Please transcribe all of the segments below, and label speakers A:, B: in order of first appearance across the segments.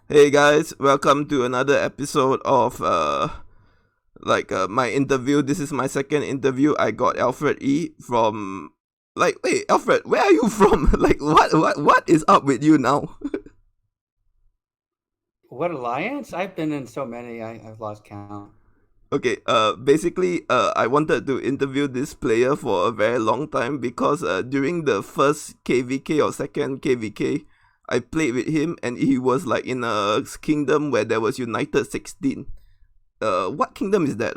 A: Hey guys, welcome to another episode of my interview. This is my second interview. I got Alfred E from wait, Alfred, where are you from? What is up with you now?
B: What alliance? I've been in so many, I've lost count.
A: Okay, basically, I wanted to interview this player for a very long time because during the first KVK or second KVK, I played with him and he was like in a kingdom where there was United 16. What kingdom is that?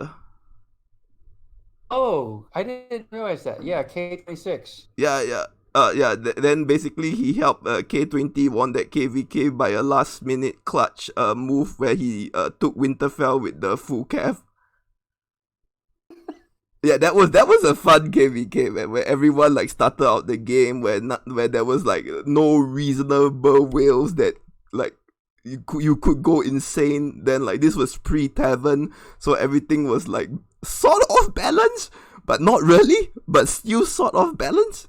B: Oh, I didn't realize that. Yeah, K26.
A: Yeah, yeah. Then basically he helped K20 won that KVK by a last minute clutch move where he took Winterfell with the full cav. Yeah, that was a fun KVK, man, where everyone like started out the game where there was like no reasonable whales that like you could go insane. Then like this was pre-tavern, so everything was like sort of balanced, but not really, but still sort of balanced.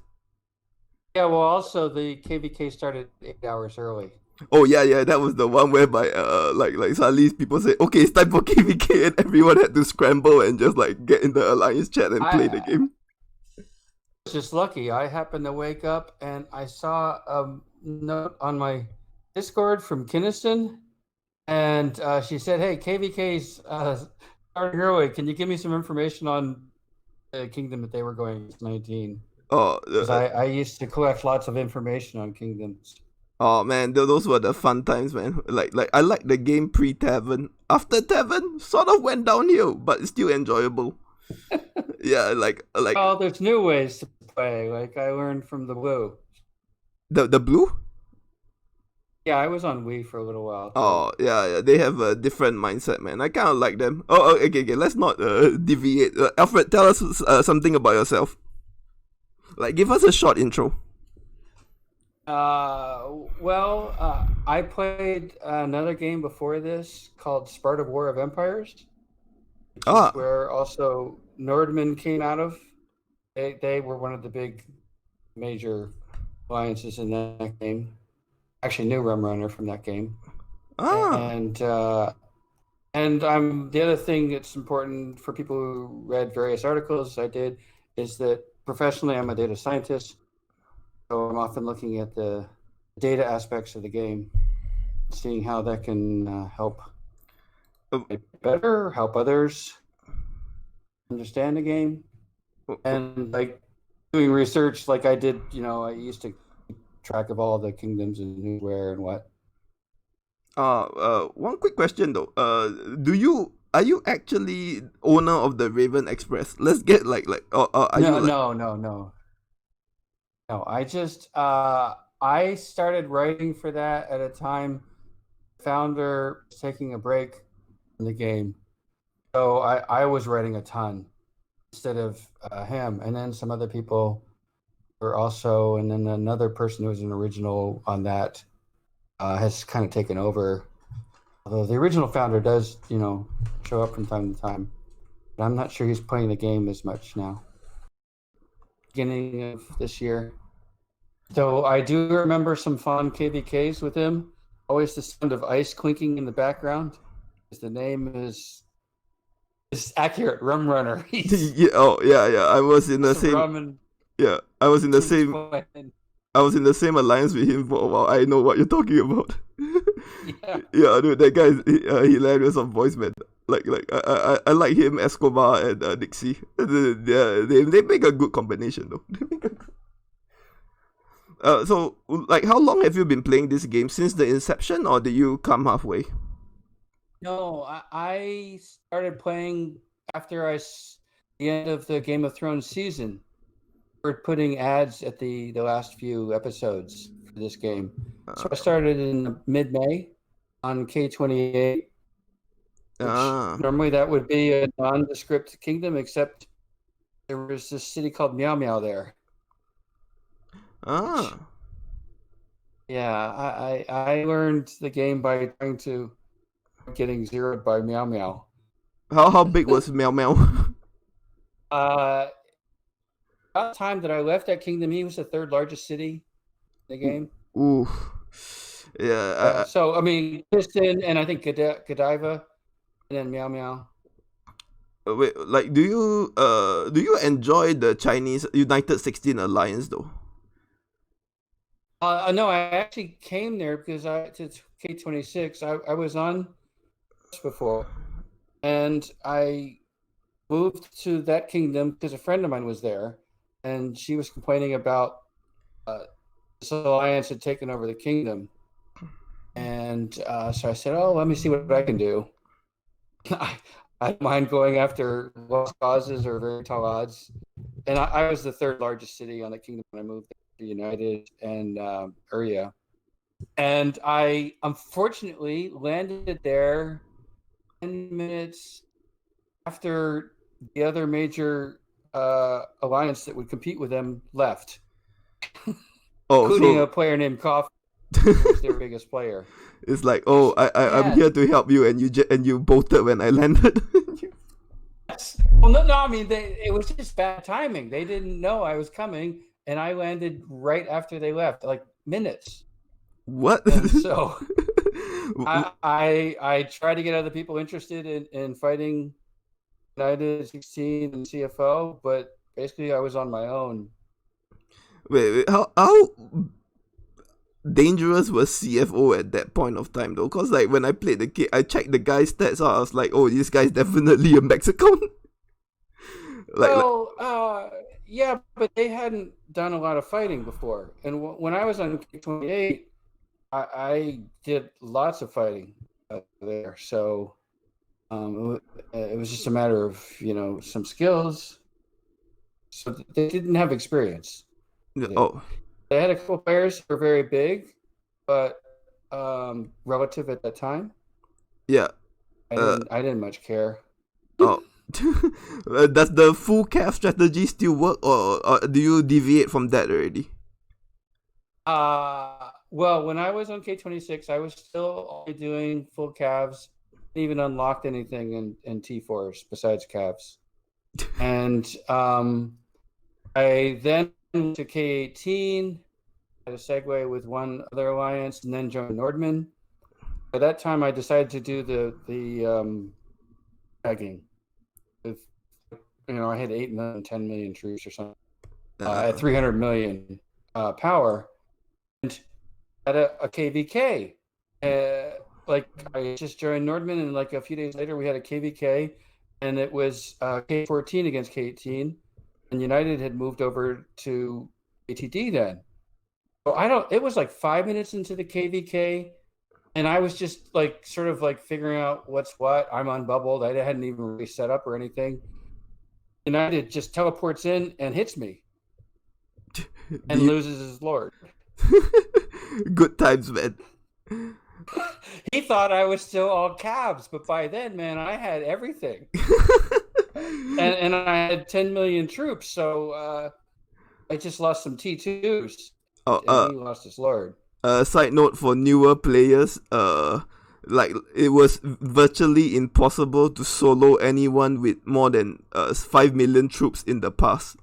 B: Yeah, well, also the KVK started 8 hours early.
A: Oh yeah, yeah, that was the one whereby like suddenly people say, okay, it's time for KVK, and everyone had to scramble and just like get in the alliance chat and play the
B: I
A: game.
B: was just lucky. I happened to wake up and I saw a note on my Discord from Kinnison, and she said, "Hey, KVK's starting early. Can you give me some information on the kingdom that they were going to 19?"
A: Oh,
B: Because I used to collect lots of information on kingdoms.
A: oh man, those were the fun times, man. Like I like the game pre-tavern. After tavern, sort of went downhill, but it's still enjoyable. Yeah, like
B: Oh, there's new ways to play. Like I learned from the Blue.
A: the blue.
B: Yeah, I was on Wii for a little while too.
A: Oh yeah, yeah, they have a different mindset, man. I kind of like them. Oh, okay, okay. Let's not deviate. Alfred, tell us something about yourself. Like, give us a short intro.
B: I played another game before this called Sparta War of Empires, which is
A: Ah,
B: where also Nordman came out of. They were one of the big major alliances in that game. Actually, new Rum Runner from that game.
A: ah.
B: And uh, and I'm the other thing that's important for people who read various articles I did is that professionally I'm a data scientist, so I'm often looking at the data aspects of the game, seeing how that can help
A: Uh,
B: make it better, help others understand the game,
A: uh,
B: and like doing research like I did. I used to keep track of all the kingdoms and who, where, and what.
A: one quick question though. Do you are you actually owner of the Raven Express? Let's get or are you
B: No,
A: like
B: no, no, no, no. I started writing for that at a time founder was taking a break in the game. So I was writing a ton instead of him. And then some other people were also, and then another person who was an original on that has kind of taken over. Although the original founder does, show up from time to time. But I'm not sure he's playing the game as much now. Beginning of this year. So I do remember some fun KVKs with him. Always the sound of ice clinking in the background. The name is accurate. Rum Runner. He's
A: yeah, oh yeah, yeah. I was in the
B: some
A: same
B: rum and
A: yeah. I was in the
B: he's
A: same
B: playing.
A: I was in the same alliance with him for a while. I know what you're talking about.
B: Yeah.
A: Yeah, dude, that guy is hilarious on voice, man. I like him, Escobar and Dixie. They make a good combination though. So like, how long have you been playing this game since the inception, or did you come halfway?
B: No, I started playing after the end of the Game of Thrones season. We're putting ads at the last few episodes for this game. So I started in mid-May on K28, which
A: Ah,
B: normally that would be a nondescript kingdom, except there was this city called Meow Meow there. Which,
A: ah.
B: yeah, I learned the game by trying to getting zeroed by Meow Meow.
A: How big was Meow Meow?
B: Uh, about the time that I left that kingdom, he was the third largest city in the game.
A: Ooh. Yeah.
B: So I mean, Piston and I think Godiva, and then Meow Meow.
A: Wait, like, do you enjoy the Chinese United 16 Alliance though?
B: No, I actually came there because to K26. I was on before, and I moved to that kingdom because a friend of mine was there, and she was complaining about this alliance had taken over the kingdom, and so I said, "Oh, let me see what I can do." I don't mind going after lost causes or very tall odds, and I was the third largest city on the kingdom when I moved to United and Uria, and I unfortunately landed there 10 minutes after the other major alliance that would compete with them left,
A: Oh,
B: including a
A: so
B: player named Coffee, who was their biggest player.
A: it's like, oh, I'm
B: Yeah.
A: here to help you, and you bolted when I landed.
B: Well, no, I mean, it was just bad timing. They didn't know I was coming, and I landed right after they left, like minutes.
A: What?
B: And so I tried to get other people interested in fighting United 16 and CFO, but basically I was on my own.
A: Wait, how dangerous was CFO at that point of time though? Cause like when I played the game, I checked the guy's stats. So I was like, oh, this guy's definitely a Mexican.
B: Yeah, but they hadn't done a lot of fighting before, and when I was on K28, I did lots of fighting there. So it was just a matter of some skills. So they didn't have experience.
A: Oh,
B: They had a couple players who were very big, but relative at that time.
A: yeah.
B: I didn't much care.
A: Oh. Does the full calf strategy still work, or do you deviate from that already?
B: Well, when I was on K26, I was still only doing full calves, even unlocked anything in T4s besides calves. And I then went to K18, had a segue with one other alliance, and then joined Nordman. By that time, I decided to do the tagging. With I had 8 million, 10 million troops or something at 300 million power, and at a KVK. Like I just joined Nordman, and like a few days later, we had a KVK, and it was K14 against K18, and United had moved over to ATD then. So it was like 5 minutes into the KVK, and I was just like sort of like figuring out what's what. I'm unbubbled. I hadn't even really set up or anything. United just teleports in and hits me and loses his lord.
A: Good times, man.
B: He thought I was still all cabs, but by then, man, I had everything. and I had 10 million troops, so I just lost some T2s. And he lost his lord.
A: Side note for newer players, like it was virtually impossible to solo anyone with more than 5 million troops in the past.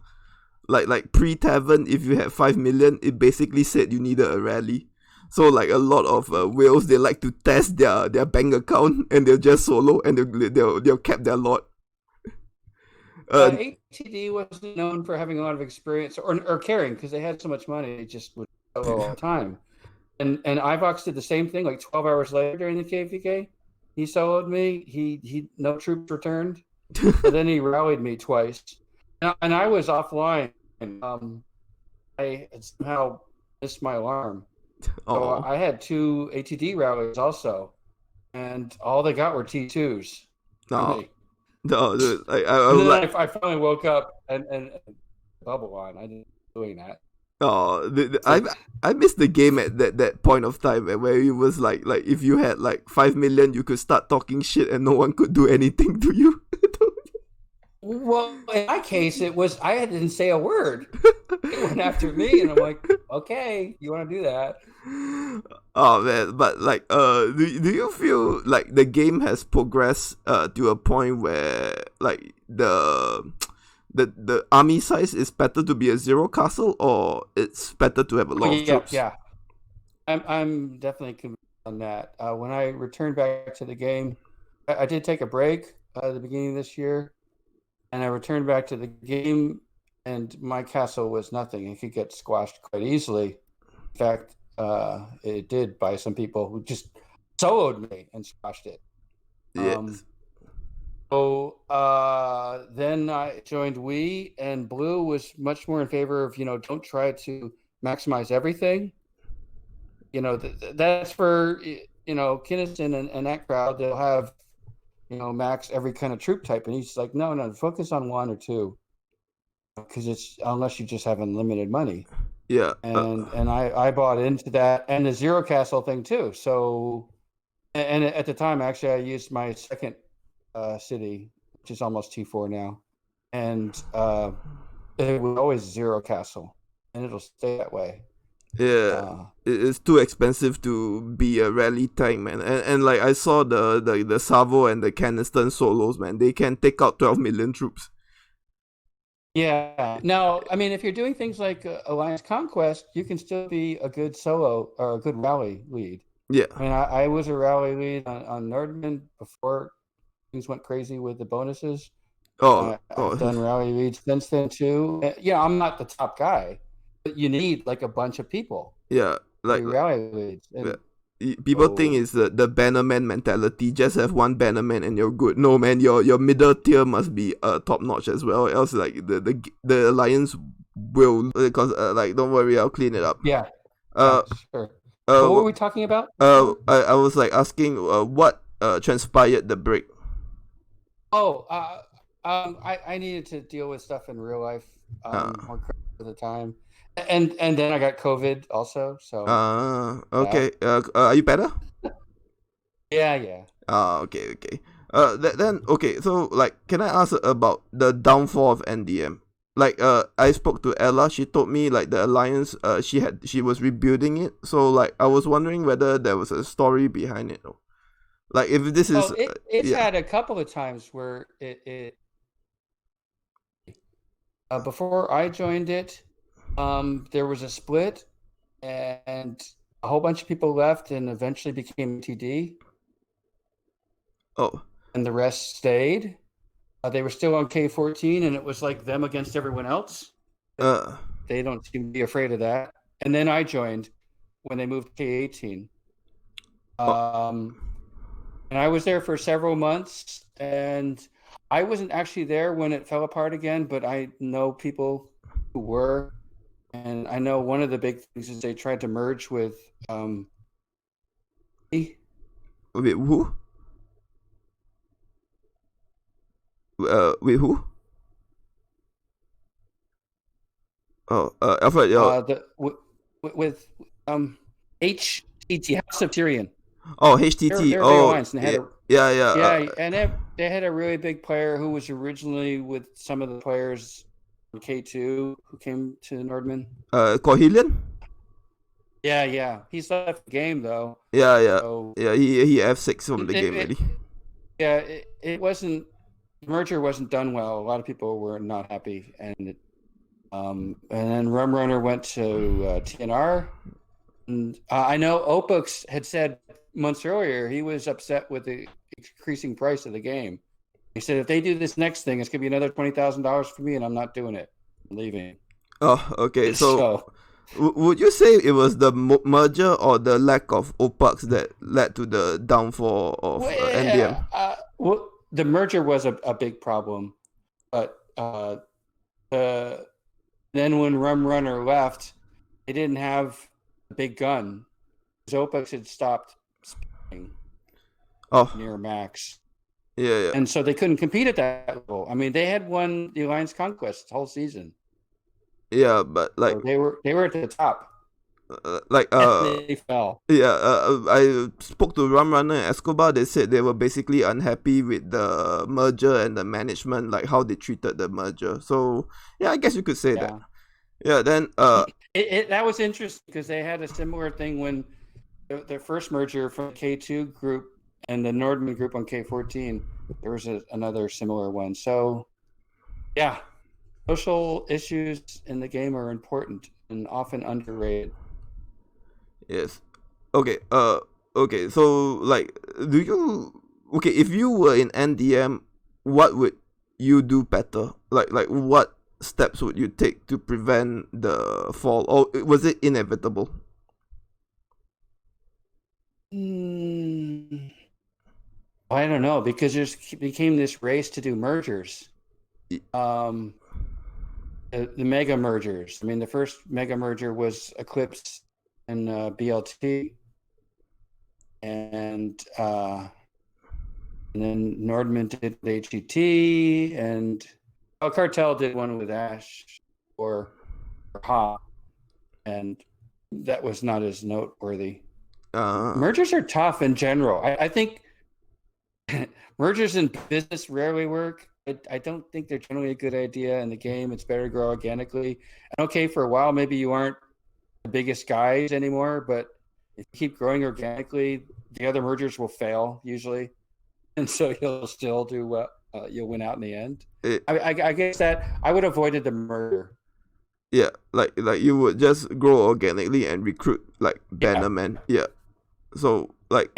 A: Like pre-Tavern, if you had 5 million, it basically said you needed a rally. So like a lot of whales, they like to test their bank account, and they'll just solo, and they'll cap their lot.
B: ATD wasn't known for having a lot of experience or caring, because they had so much money. It just would solo all the time. And Ivox did the same thing. Like 12 hours later during the KVK, he soloed me. He no troops returned, but then he rallied me twice, and I was offline. And I somehow missed my alarm. So I had 2 ATD rallies also, and all they got were T2s.
A: No, dude, I
B: finally woke up and bubble on. I didn't doing that.
A: Oh, I missed the game at that point of time where it was like if you had like 5 million, you could start talking shit and no one could do anything to you.
B: Well, in my case, it was I didn't say a word. It went after me, and I'm like, okay, you want to do that?
A: Oh man, but like, do you feel like the game has progressed to a point where like the army size is better to be a zero castle, or it's better to have a lot of troops?
B: Yeah. I'm definitely convinced on that. When I returned back to the game, I did take a break at the beginning of this year, and I returned back to the game, and my castle was nothing. It could get squashed quite easily. In fact, it did by some people who just soloed me and squashed it. Um,
A: Yes.
B: then I joined Wii, and Blue was much more in favor of, don't try to maximize everything. That's for, Kinnison and that crowd. They'll have, max every kind of troop type. And he's like, no, focus on one or two. Because it's unless you just have unlimited money.
A: Yeah.
B: And I bought into that and the Zero Castle thing too. So, and at the time, actually, I used my second city, which is almost T4 now, and it was always Zero Castle, and it'll stay that way.
A: Yeah, it's too expensive to be a rally tank, man. And like I saw the Savo and the Caniston solos, man. They can take out 12 million troops.
B: Yeah. Now, I mean, if you're doing things like Alliance Conquest, you can still be a good solo or a good rally lead.
A: Yeah.
B: I mean, I was a rally lead on Nordman before things went crazy with the bonuses. I've done rally leads since then too. Yeah, I'm not the top guy, but you need like a bunch of people.
A: Yeah, like
B: rally leads. And
A: people think it's the bannerman mentality. Just have one bannerman and you're good. No, man, your middle tier must be top notch as well. Else, like the alliance will like don't worry, I'll clean it up.
B: Yeah. Sure. What were we talking about?
A: I was like asking what transpired the break.
B: Oh, I needed to deal with stuff in real life more at the time, and then I got COVID also. So.
A: Okay. Are you better?
B: Yeah.
A: Okay. Then okay. So like, can I ask about the downfall of NDM? Like, I spoke to Ella. She told me like the alliance. She was rebuilding it. So like, I was wondering whether there was a story behind it. Like, if this is.
B: It's had a couple of times where it before I joined it, there was a split, and a whole bunch of people left, and eventually became TD.
A: Oh.
B: And the rest stayed. They were still on K14, and it was like them against everyone else. They don't seem to be afraid of that. And then I joined when they moved to K18. And I was there for several months, and I wasn't actually there when it fell apart again, but I know people who were. And I know one of the big things is they tried to merge with
A: wait, who? Wait, who? Oh, Alfred,
B: with HTT, House of Tyrion.
A: Oh, HTT.
B: Yeah. And they had a really big player who was originally with some of the players from K2 who came to Nordman.
A: Corhelian?
B: Yeah. He's left the game though.
A: Yeah. So, yeah, he F6 from the game already.
B: Yeah, it wasn't. The merger wasn't done well. A lot of people were not happy, and then Rum Runner went to TNR. And I know Opux had said months earlier he was upset with the increasing price of the game. He said, if they do this next thing, it's going to be another $20,000 for me, and I'm not doing it. I'm leaving.
A: Oh, okay. So would you say it was the merger or the lack of Opux that led to the downfall of NDM?
B: The merger was a big problem. But then when Rum Runner left, they didn't have a big gun. Opux had stopped spending near max.
A: Yeah.
B: And so they couldn't compete at that level. I mean, they had won the Alliance Conquest the whole season.
A: Yeah, but like
B: so they were at the top.
A: They
B: fell.
A: Yeah, I spoke to Rum Runner and Escobar. They said they were basically unhappy with the merger and the management, like how they treated the merger. So yeah, I guess you could say that. Yeah, then
B: that was interesting because they had a similar thing when their first merger from K2 group and the Nordman group on K14. There was another similar one. So yeah, social issues in the game are important and often underrated.
A: Yes. Okay. Okay. So like, do you? Okay, if you were in NDM, what would you do better? Like what steps would you take to prevent the fall, or was it inevitable?
B: Mm, I don't know, because there's became this race to do mergers.
A: Y-
B: Um, the mega mergers. I mean, the first mega merger was Eclipse and BLT, and then Nordman did HET, and Cartel did one with Ash or Ha, and that was not as noteworthy.
A: Uh,
B: Mergers are tough in general. I think mergers in business rarely work. I don't think they're generally a good idea in the game. It's better to grow organically. And okay, for a while, maybe you aren't the biggest guys anymore, but if you keep growing organically, the other mergers will fail usually, and so you'll still do well. You'll win out in the end.
A: it,
B: I guess that I would have avoided the merger.
A: yeah, like you would just grow organically and recruit like
B: Yeah,
A: bannermen. Yeah. So like,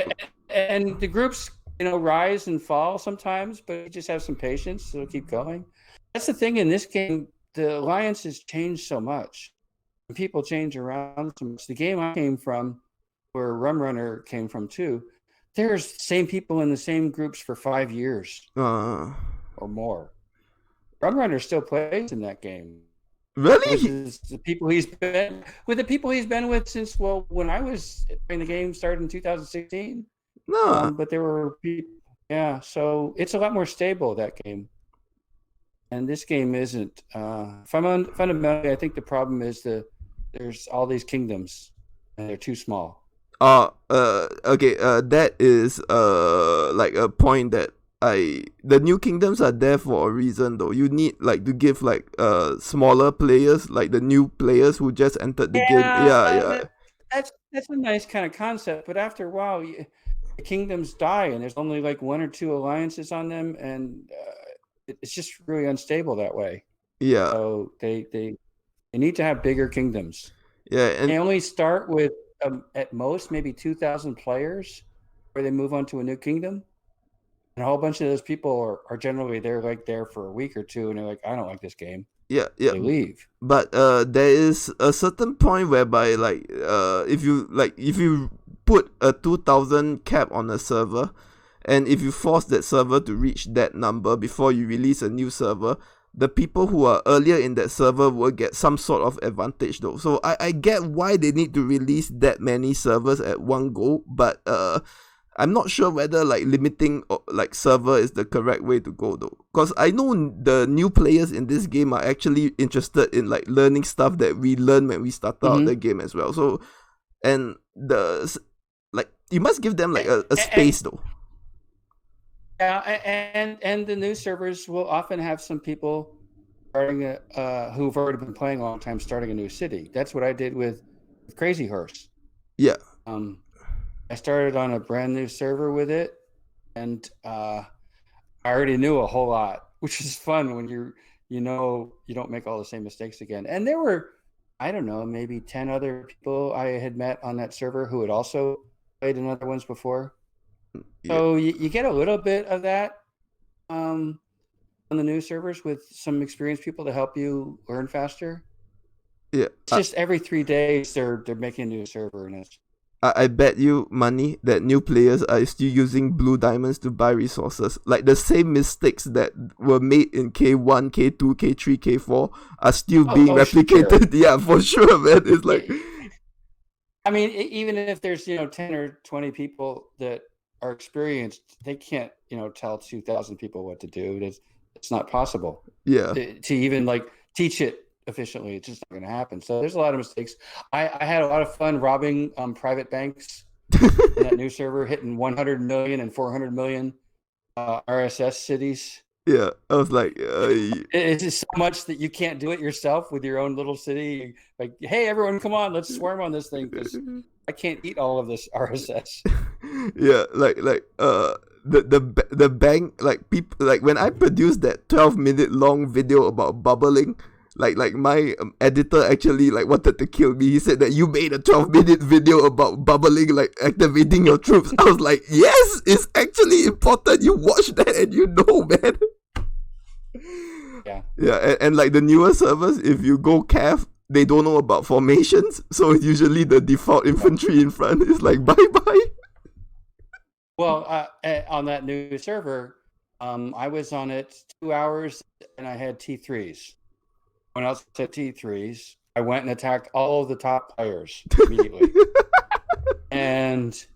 B: and the groups, rise and fall sometimes, but you just have some patience, so keep going. That's the thing in this game. The alliances change so much, and people change around so much. The game I came from, where Rum Runner came from too, there's the same people in the same groups for 5 years
A: uh,
B: or more. Rum Runner still plays in that game with
A: really?
B: the people he's been with since, well, when I was playing the game started in 2016.
A: Nah.
B: But there were people, yeah. So it's a lot more stable, that game, and this game isn't. Fundamentally, I think the problem is there's all these kingdoms, and they're too small.
A: Okay, that is like a point that the new kingdoms are there for a reason though. You need like to give like smaller players, like the new players who just entered the game.
B: Yeah,
A: Yeah, yeah.
B: that's a nice kind of concept, but after a while, the kingdoms die, and there's only like one or two alliances on them, and it's just really unstable that way.
A: Yeah.
B: So they need to have bigger kingdoms.
A: Yeah,
B: They
A: and
B: only start with at most maybe 2,000 players, where they move on to a new kingdom, and a whole bunch of those people are generally there for a week or two, and they're like, I don't like this game.
A: yeah, yeah.
B: They leave.
A: But there is a certain point whereby like if you put a 2,000 cap on a server, and if you force that server to reach that number before you release a new server, the people who are earlier in that server will get some sort of advantage though. So I get why they need to release that many servers at one go, but I'm not sure whether like limiting like server is the correct way to go though, because I know the new players in this game are actually interested in like learning stuff that we learned when we started out the game as well. So, and like you must give them like a space though.
B: Yeah, and the new servers will often have some people starting who've already been playing a long time, starting a new city. That's what I did with Crazy Horse.
A: Yeah.
B: I started on a brand new server with it, and I already knew a whole lot, which is fun when you don't make all the same mistakes again. And there were, I don't know, maybe 10 other people I had met on that server who had also played in other ones before.
A: Yeah.
B: So you get a little bit of that on the new servers with some experienced people to help you learn faster.
A: Yeah.
B: It's just every 3 days they're making a new server, and it's.
A: I bet you money that new players are still using blue diamonds to buy resources. Like the same mistakes that were made in K1, K2, K3, K4 are still being replicated. Sure. Yeah, for sure, man. It's like,
B: I mean, even if there's 10 or 20 people that are experienced, they can't tell 2,000 people what to do. It's not possible.
A: Yeah.
B: To even like teach it efficiently, it's just not going to happen. So there's a lot of mistakes. I had a lot of fun robbing private banks in that new server, hitting 100 million and 400 million RSS cities.
A: Yeah, I was like,
B: it's just so much that you can't do it yourself with your own little city. Like, hey, everyone, come on, let's swarm on this thing, because I can't eat all of this RSS.
A: Yeah, like the bank, like people, like when I produced that 12-minute long video about bubbling, like my editor actually like wanted to kill me. He said that you made a 12-minute video about bubbling, like activating your troops. I was like, yes, it's actually important. You watch that and you know, man. Yeah, and like the newer servers, if you go cav, they don't know about formations, so usually the default infantry in front is like bye bye.
B: Well, on that new server, I was on it 2 hours and I had T3s. When I was at T3s, I went and attacked all of the top players immediately. And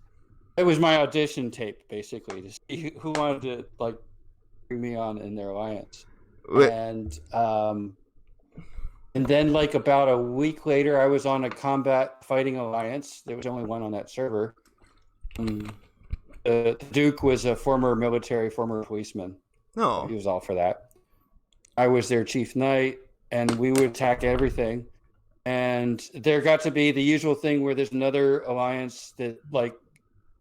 B: it was my audition tape, basically, to see who wanted to like bring me on in their alliance. And then like about a week later, I was on a combat fighting alliance. There was only one on that server. The Duke was a former military, former policeman.
A: No,
B: so he was all for that. I was their chief knight, and we would attack everything. And there got to be the usual thing where there's another alliance that like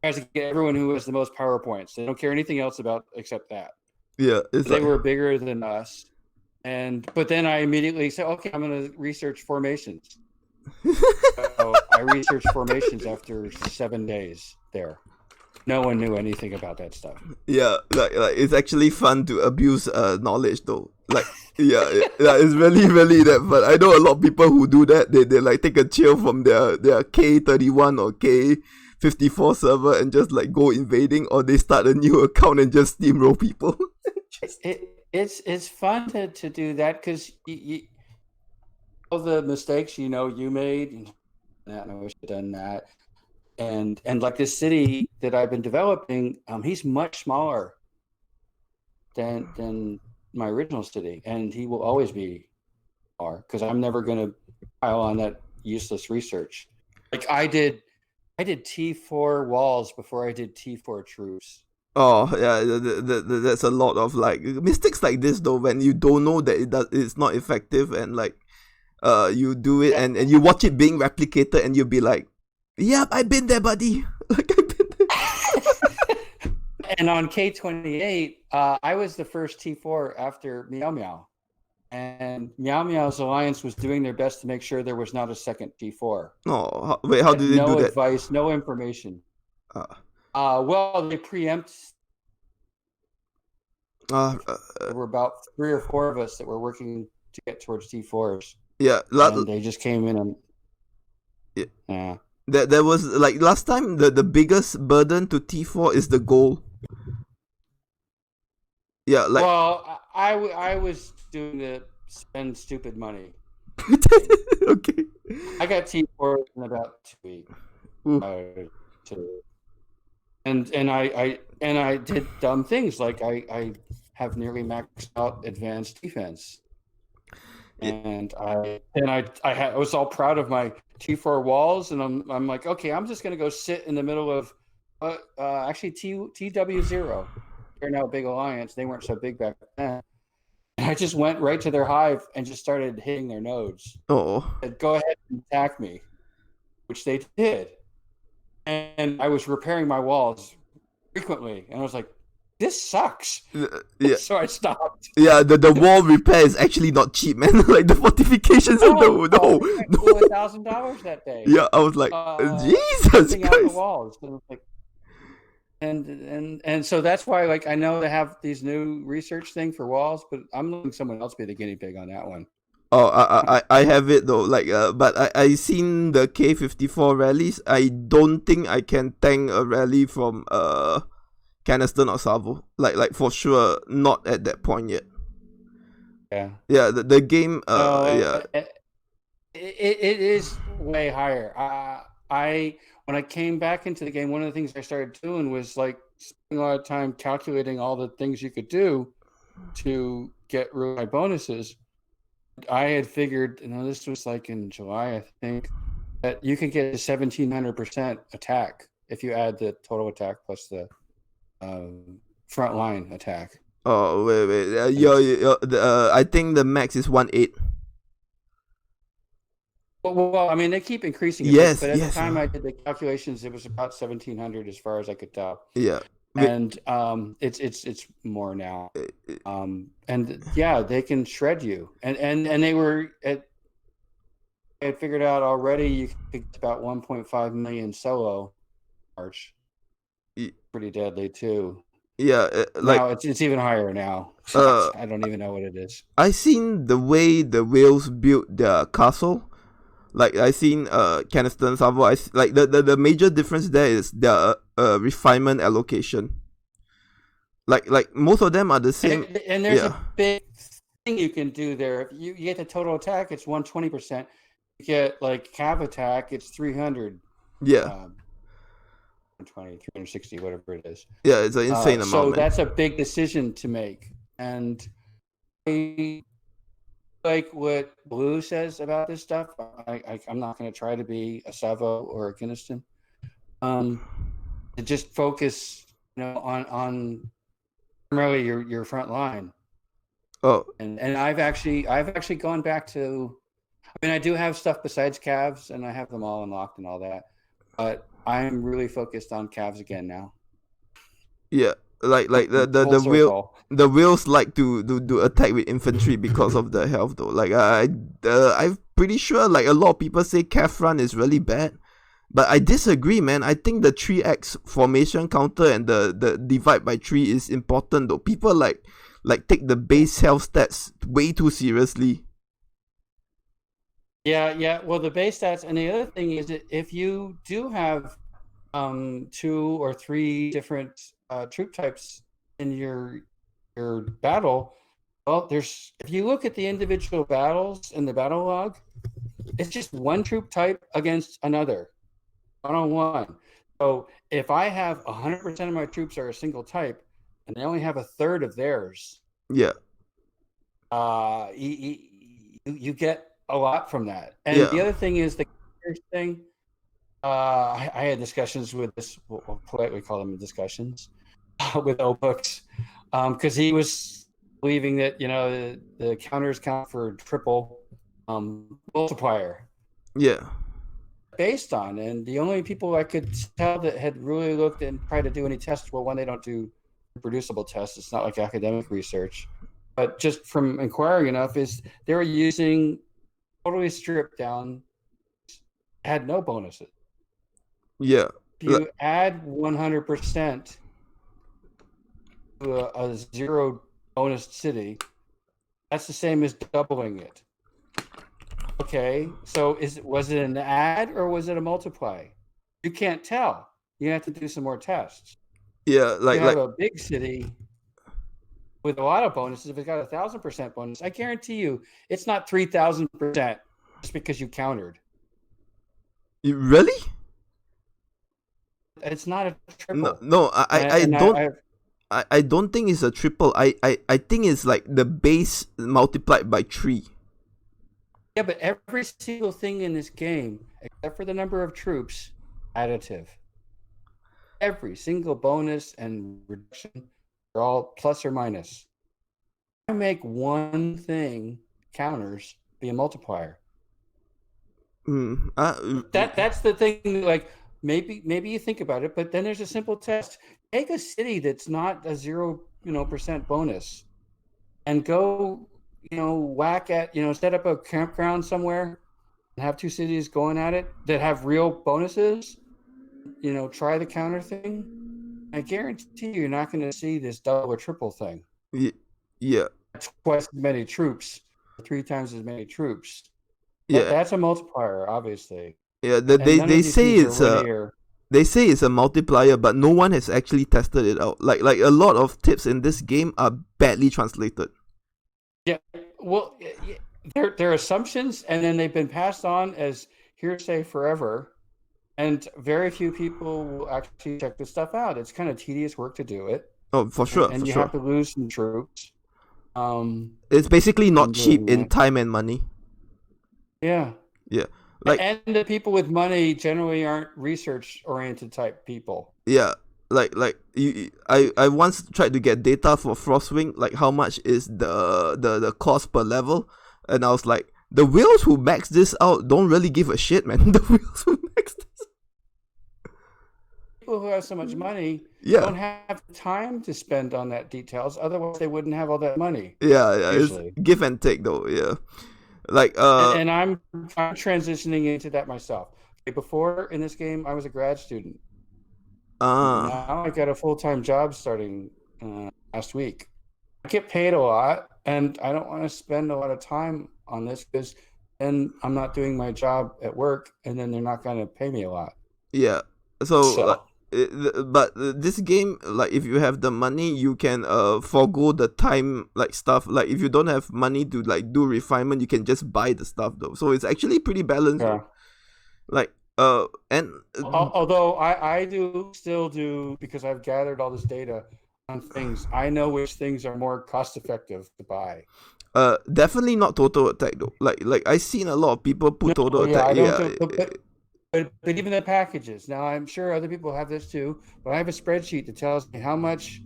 B: tries to get everyone who has the most power points. They don't care anything else about except that.
A: Yeah,
B: they were bigger than us. But then I immediately said, okay, I'm going to research formations. So I researched formations after 7 days there. No one knew anything about that stuff.
A: Yeah, like it's actually fun to abuse knowledge though. Like yeah, it's really that fun. I know a lot of people who do that. They like take a chill from their K31 or K54 server and just like go invading, or they start a new account and just steamroll people.
B: It's fun to do that because all the mistakes you made, and I wish I'd done that. And like this city that I've been developing, he's much smaller than my original city, and he will always be smaller because I'm never going to pile on that useless research. Like I did T4 walls before I did T4 troops.
A: Oh yeah, that's a lot of like mistakes like this though, when you don't know that it's not effective, and like you do it and you watch it being replicated and you'll be like, yep, I've been there, buddy. Like I've been there.
B: And on K28, I was the first T4 after Meow Meow, and Meow Meow's alliance was doing their best to make sure there was not a second T4.
A: Oh, wait, how did they do that?
B: No advice, no information. Well, they preempt. There were about 3 or 4 of us that were working to get towards T4s.
A: Yeah,
B: and they just came in and
A: yeah. There was like last time the biggest burden to T4 is the goal. Yeah, like
B: well, I was doing the spend stupid money.
A: Okay.
B: I got T4 in about 2 weeks. And I did dumb things like I have nearly maxed out advanced defense. And I was all proud of my T4 walls, and I'm like, okay, I'm just gonna go sit in the middle of actually TW0. They're now a big alliance. They weren't so big back then. And I just went right to their hive and just started hitting their nodes.
A: Oh.
B: Said, go ahead and attack me, which they did. And I was repairing my walls frequently, and I was like, this sucks.
A: Yeah.
B: So I stopped.
A: Yeah, the wall repair is actually not cheap, man. Like the fortifications no.
B: $1,000 that day.
A: Yeah, I was like, Jesus Christ.
B: Out the walls. And so that's why, like, I know they have these new research thing for walls, but I'm letting someone else be the guinea pig on that one.
A: Oh, I have it though. Like, but I seen the K54 rallies. I don't think I can tank a rally from Caniston or Salvo. Like for sure, not at that point yet.
B: Yeah.
A: Yeah. The game. Yeah.
B: It is way higher. When I came back into the game, one of the things I started doing was like spending a lot of time calculating all the things you could do to get really high bonuses. I had figured, this was like in July, I think, that you could get a 1,700% attack if you add the total attack plus the front line attack.
A: Oh wait, I think the max is 1.8.
B: Well, I mean, they keep increasing it.
A: Yes,
B: but at the time I did the calculations, it was about 1,700 as far as I could tell.
A: Yeah.
B: and it's more now. And yeah, they can shred you. And they were I had figured out already you could get about 1.5 million solo March. Pretty deadly too.
A: Yeah,
B: Now it's even higher now. I don't even know what it is.
A: I seen the way the whales built their castle. Like I seen Caniston Savo. Like the major difference there is their refinement allocation. Like most of them are the same.
B: And there's a big thing you can do there. If you get the total attack, it's 120%. You get like cav attack, it's 300.
A: Yeah.
B: 120, 360, whatever it is.
A: Yeah, it's an insane amount.
B: So that's a big decision to make. And I like what Blue says about this stuff. I'm not going to try to be a Savo or a Kiniston. To just focus, on primarily your front line.
A: Oh.
B: And I've actually gone back to. I mean, I do have stuff besides calves, and I have them all unlocked and all that. But I'm really focused on calves again now.
A: Yeah, like the whales like to attack with infantry because of the health though. Like I'm pretty sure like a lot of people say calf run is really bad, but I disagree, man. I think the 3x formation counter and the divide by 3 is important though. People like take the base health stats way too seriously.
B: Yeah. Well, the base stats, and the other thing is that if you do have 2 or 3 different troop types in your battle, well, if you look at the individual battles in the battle log, it's just one troop type against another, 1-on-1. So if I have 100% of my troops are a single type, and they only have a third of theirs,
A: yeah,
B: you get a lot from that. And the other thing is the thing. I had discussions with this. We'll politely call them discussions with O-Books, because he was believing that the counters count for triple multiplier.
A: Yeah.
B: Based on, and the only people I could tell that had really looked and tried to do any tests, well, one, they don't do reproducible tests. It's not like academic research, but just from inquiring enough, is they were using totally stripped down, had no bonuses.
A: Yeah.
B: If you add 100% to a 0 bonus city, that's the same as doubling it. Okay, so was it an add or was it a multiply? You can't tell. You have to do some more tests.
A: Yeah,
B: you have a big city with a lot of bonuses. If it's got 1,000% bonus, I guarantee you it's not 3,000% just because you countered.
A: Really?
B: It's not a triple.
A: No, I don't think it's a triple. I think it's like the base multiplied by 3.
B: Yeah, but every single thing in this game, except for the number of troops, additive. Every single bonus and reduction are all plus or minus. I make one thing counters be a multiplier. That's the thing. Like maybe you think about it, but then there's a simple test. Take a city that's not a 0% bonus, and go whack at set up a campground somewhere and have 2 cities going at it that have real bonuses. Try the counter thing. I guarantee you're not going to see this double or triple thing.
A: Yeah.
B: Twice as many troops, 3 times as many troops. But that's a multiplier, obviously.
A: Yeah, they say it's a multiplier, but no one has actually tested it out. Like a lot of tips in this game are badly translated.
B: Yeah, well, they're assumptions, and then they've been passed on as hearsay forever. And very few people will actually check this stuff out. It's kind of tedious work to do it.
A: Oh, for sure.
B: And you have to lose some troops.
A: It's basically not cheap in time and money.
B: Yeah.
A: Yeah.
B: And the people with money generally aren't research-oriented type people.
A: Yeah. I once tried to get data for Frostwing, like how much is the cost per level, and I was like, the whales who max this out don't really give a shit, man. The whales who max this.
B: people who have so much money
A: Yeah,
B: don't have the time to spend on that details. Otherwise, they wouldn't have all that money.
A: yeah. It's
B: Usually,
A: give and take though. Yeah, like
B: and I'm transitioning into that myself. Okay, before in this game, I was a grad student.
A: uh
B: Now I got a full-time job starting last week. I get paid a lot, and I don't want to spend a lot of time on this because then I'm not doing my job at work, and then they're not going to pay me a lot.
A: yeah. So like.
B: So
A: But this game, like if you have the money, you can forgo the time like stuff. Like if you don't have money to like do refinement, you can just buy the stuff though. So it's actually pretty balanced
B: yeah.
A: though. Like and
B: Although I do still do, because I've gathered all this data on things, I know which things are more cost effective to buy.
A: definitely not total attack though. Like I seen a lot of people put total
B: No, yeah,
A: attack.
B: I don't
A: Yeah,
B: do, but even the packages. Now I'm sure other people have this too, but I have a spreadsheet that tells me how much,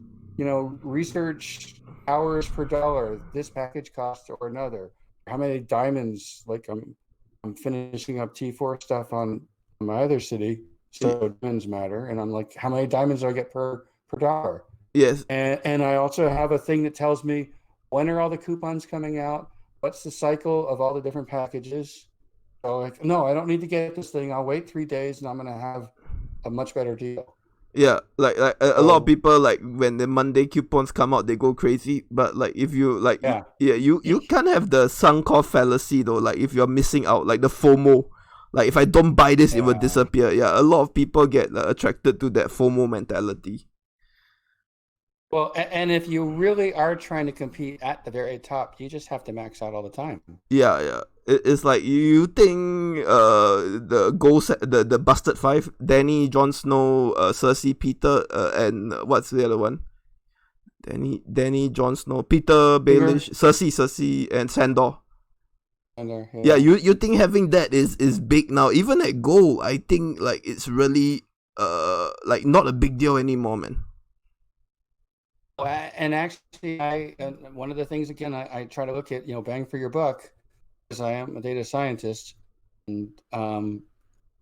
B: research hours per dollar this package costs or another. How many diamonds? Like I'm finishing up T4 stuff on my other city, so diamonds matter, and I'm like, how many diamonds do I get per dollar?
A: yes,
B: And I also have a thing that tells me when are all the coupons coming out, what's the cycle of all the different packages. So like, no, I don't need to get this thing. I'll wait 3 days and I'm gonna have a much better deal.
A: yeah. Like a lot of
B: So
A: people like when the Monday coupons come out, they go crazy. But like if you like,
B: yeah,
A: yeah, you can't have the sunk cost fallacy though. Like if you're missing out, like the FOMO. Like if I don't buy this, it will
B: yeah.
A: disappear. Yeah, a lot of people get attracted to that FOMO mentality.
B: Well, and if you really are trying to compete at the very top, you just have to max out all the time.
A: Yeah, yeah. It's like you think the the Busted Five, Danny, Jon Snow, Cersei, Peter, and what's the other one? Danny, Jon Snow, Peter, Baelish, Cersei, and Sandor.
B: And
A: Yeah, you think having that is big now? Even at gold, I think like it's really like not a big deal anymore, man.
B: And actually, one of the things again, I try to look at, bang for your buck, because I am a data scientist, and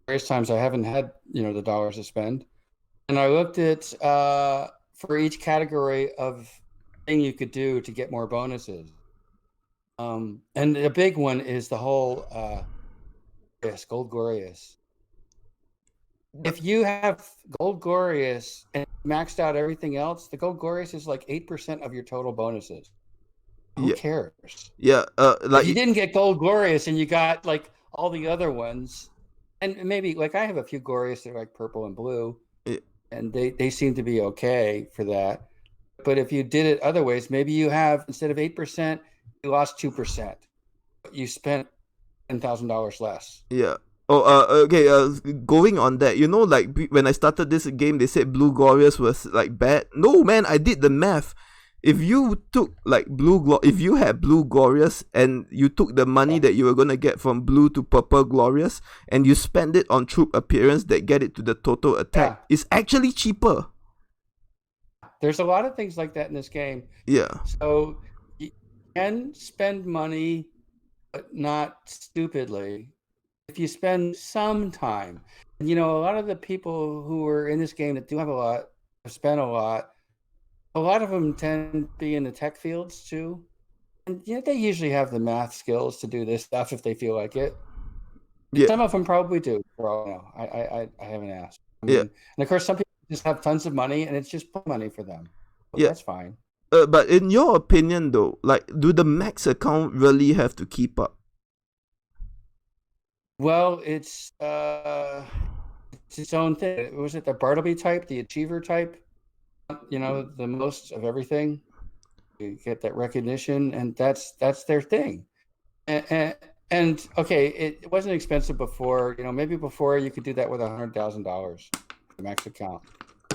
B: various times I haven't had, the dollars to spend, and I looked at for each category of thing you could do to get more bonuses. And the big one is the whole Gold Glorious. If you have Gold Glorious and maxed out everything else, the Gold Glorious is like 8% of your total bonuses. Who
A: Yeah,
B: cares?
A: yeah.
B: If you didn't get Gold Glorious and you got like all the other ones, and maybe like I have a few Glorious that are like purple and blue,
A: yeah,
B: and they seem to be okay for that. But if you did it other ways, maybe you have, instead of 8%, you lost 2%. You spent $10,000 less.
A: yeah. Oh, okay. Going on that, like when I started this game, they said Blue Glorious was like bad. No, man, I did the math. If you took like if you had Blue Glorious and you took the money that you were gonna get from Blue to Purple Glorious and you spend it on troop appearance that get it to the total attack, it's actually cheaper.
B: There's a lot of things like that in this game.
A: Yeah.
B: So you can spend money, but not stupidly. If you spend some time, and a lot of the people who are in this game that do have a lot, have spent a lot of them tend to be in the tech fields too. And they usually have the math skills to do this stuff if they feel like it.
A: Yeah.
B: Some of them probably do. For all I haven't asked.
A: Yeah.
B: And of course, some people just have tons of money and it's just money for them. But
A: Yeah.
B: that's fine.
A: But in your opinion though, like, do the max account really have to keep up?
B: Well, it's its own thing. Was it the Bartleby type, the achiever type? The most of everything. You get that recognition, and that's their thing. And okay, it wasn't expensive before. Maybe before you could do that with $100,000 max account.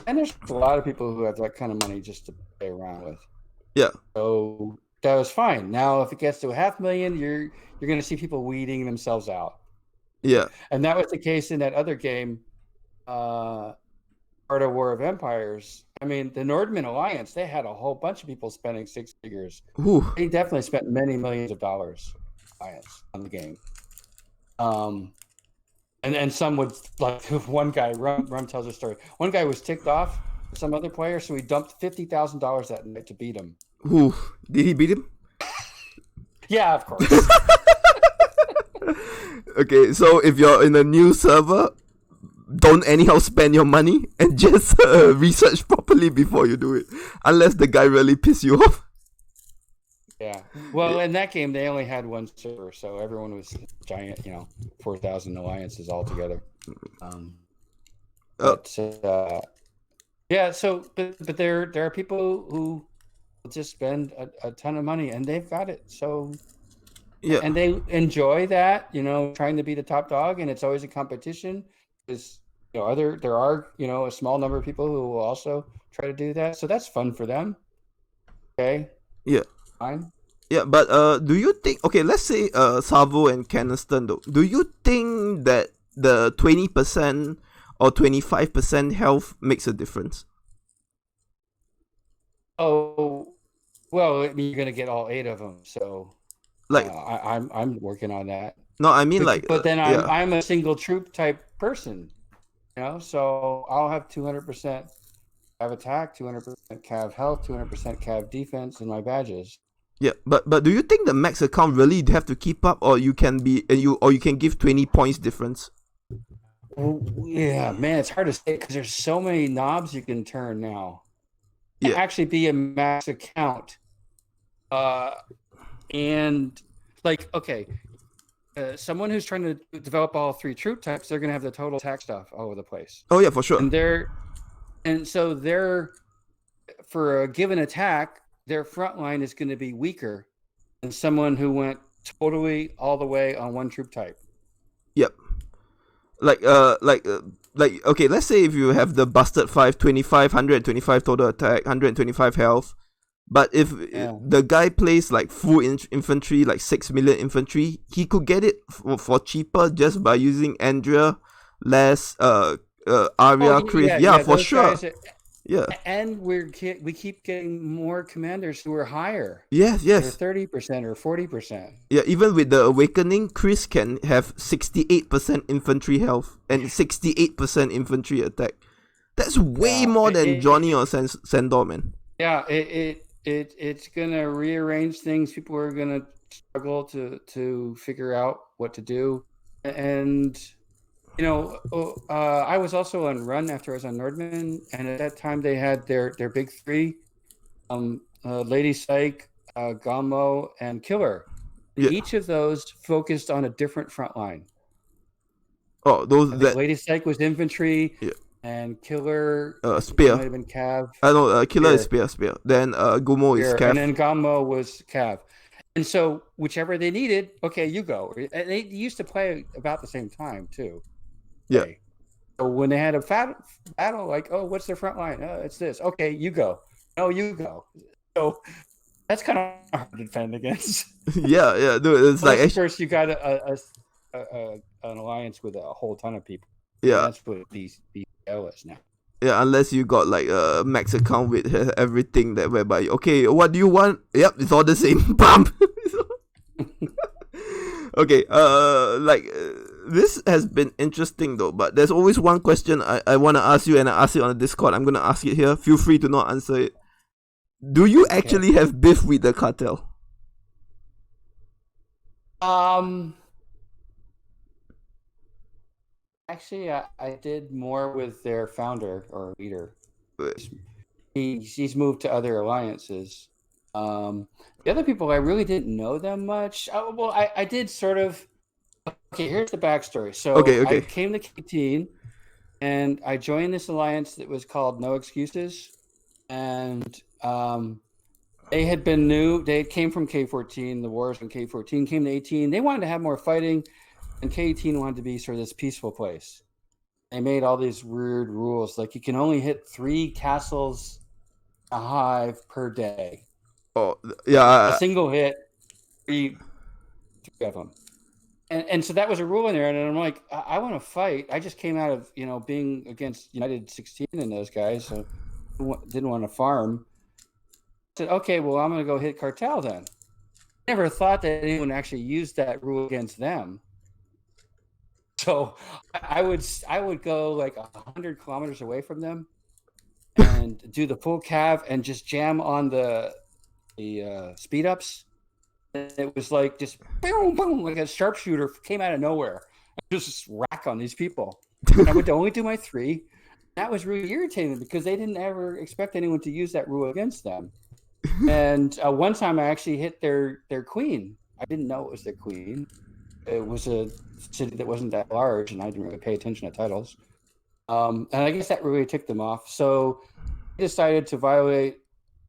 B: And there's a lot of people who have that kind of money just to play around with.
A: Yeah.
B: So that was fine. Now, if it gets to $500,000, you're going to see people weeding themselves out.
A: Yeah.
B: And that was the case in that other game, Part of War of Empires. I mean, the Nordman Alliance, they had a whole bunch of people spending six figures.
A: Ooh.
B: They definitely spent many millions of dollars on the game. And some would, like, one guy, Rum tells a story. One guy was ticked off with some other player, so he dumped $50,000 that night to beat him.
A: Who did he beat him?
B: Yeah, of course.
A: Okay, so if you're in a new server, don't anyhow spend your money and just research properly before you do it, unless the guy really piss you off.
B: Yeah. Well, in that game, they only had one server, so everyone was giant, 4,000 alliances altogether. Yeah. So, but there are people who just spend a ton of money, and they've got it. So,
A: Yeah,
B: and they enjoy that, trying to be the top dog, and it's always a competition. Because there are a small number of people who will also try to do that. So that's fun for them. Okay.
A: yeah.
B: Fine.
A: Yeah, but do you think, okay, let's say Savo and Caniston though, do you think that the 20% or 25% health makes a difference?
B: Oh, well, I mean, you're gonna get all 8 of them, so
A: Like,
B: I'm working on that.
A: no, I mean like,
B: But then
A: yeah,
B: I'm a single troop type person, so I'll have 200% cav attack, 200% cav health, 200% cav defense in my badges.
A: yeah. But do you think the max account really have to keep up, or you can give 20 points difference?
B: Well, yeah, man, it's hard to say because there's so many knobs you can turn now.
A: Yeah.
B: Actually be a max account. And like, okay, someone who's trying to develop all 3 troop types, they're going to have the total attack stuff all over the place.
A: Oh yeah, for sure.
B: And so they're, for a given attack, their front line is going to be weaker than someone who went totally all the way on one troop type.
A: Yep. Like okay, let's say if you have the busted 525, 125 total attack, 125 health, but if the guy plays like full infantry, like 6 million infantry, he could get it for cheaper just by using Andrea, less Arya, Chris. Yeah, for sure. Yeah.
B: And we keep getting more commanders who are higher.
A: Yes.
B: 30% or 40%.
A: Yeah, even with the Awakening, Chris can have 68% infantry health and 68% infantry attack. That's way more than Johnny or Sandor, man.
B: Yeah, it's gonna rearrange things. People are gonna struggle to figure out what to do, and I was also on Run after I was on Nordman, and at that time they had their big 3, Lady Psych, Gamo, and Killer. Yeah. Each of those focused on a different front line.
A: Oh,
B: Lady Psych was infantry. Yeah. And Killer
A: spear.
B: Might have been cav.
A: I know Killer is spear. Then Gumo is cav.
B: And then Gamo was cav. And so whichever they needed, okay, you go. And they used to play about the same time too.
A: Yeah.
B: Okay. So when they had a battle, like, oh, what's their front line? Oh, it's this. Okay, you go. No, you go. So that's kind of hard to defend against.
A: yeah, dude. It's like
B: first you got an alliance with a whole ton of people.
A: Yeah,
B: that's what these is now.
A: Yeah, unless you got like a max account with everything that whereby, okay, what do you want? Yep, it's all the same. Bam. Okay, this has been interesting though, but there's always one question I want to ask you, and I asked it on the Discord. I'm gonna ask it here. Feel free to not answer it. Do you actually have beef with the cartel?
B: Actually, I did more with their founder or leader. He's moved to other alliances. The other people, I really didn't know them much. Well, I did sort of. Okay, here's the backstory. So I came to K18, and I joined this alliance that was called No Excuses, and they had been new. They came from K14. The wars from K14 came to 18. They wanted to have more fighting, and K18 wanted to be sort of this peaceful place. They made all these weird rules, like you can only hit 3 castles a hive per day.
A: Oh, yeah.
B: A single hit, 3 of them. And so that was a rule in there, and I'm like, I want to fight. I just came out of being against United 16 and those guys, so didn't want to farm. I said, okay, well, I'm going to go hit Cartel then. Never thought that anyone actually used that rule against them. So I would go like 100 kilometers away from them and do the full cav and just jam on the speed ups. And it was like just boom, boom, like a sharpshooter came out of nowhere. Just rack on these people. I would only do my 3. That was really irritating because they didn't ever expect anyone to use that rule against them. And one time I actually hit their queen. I didn't know it was their queen. It was a city that wasn't that large, and I didn't really pay attention to titles. And I guess that really ticked them off. So I decided to violate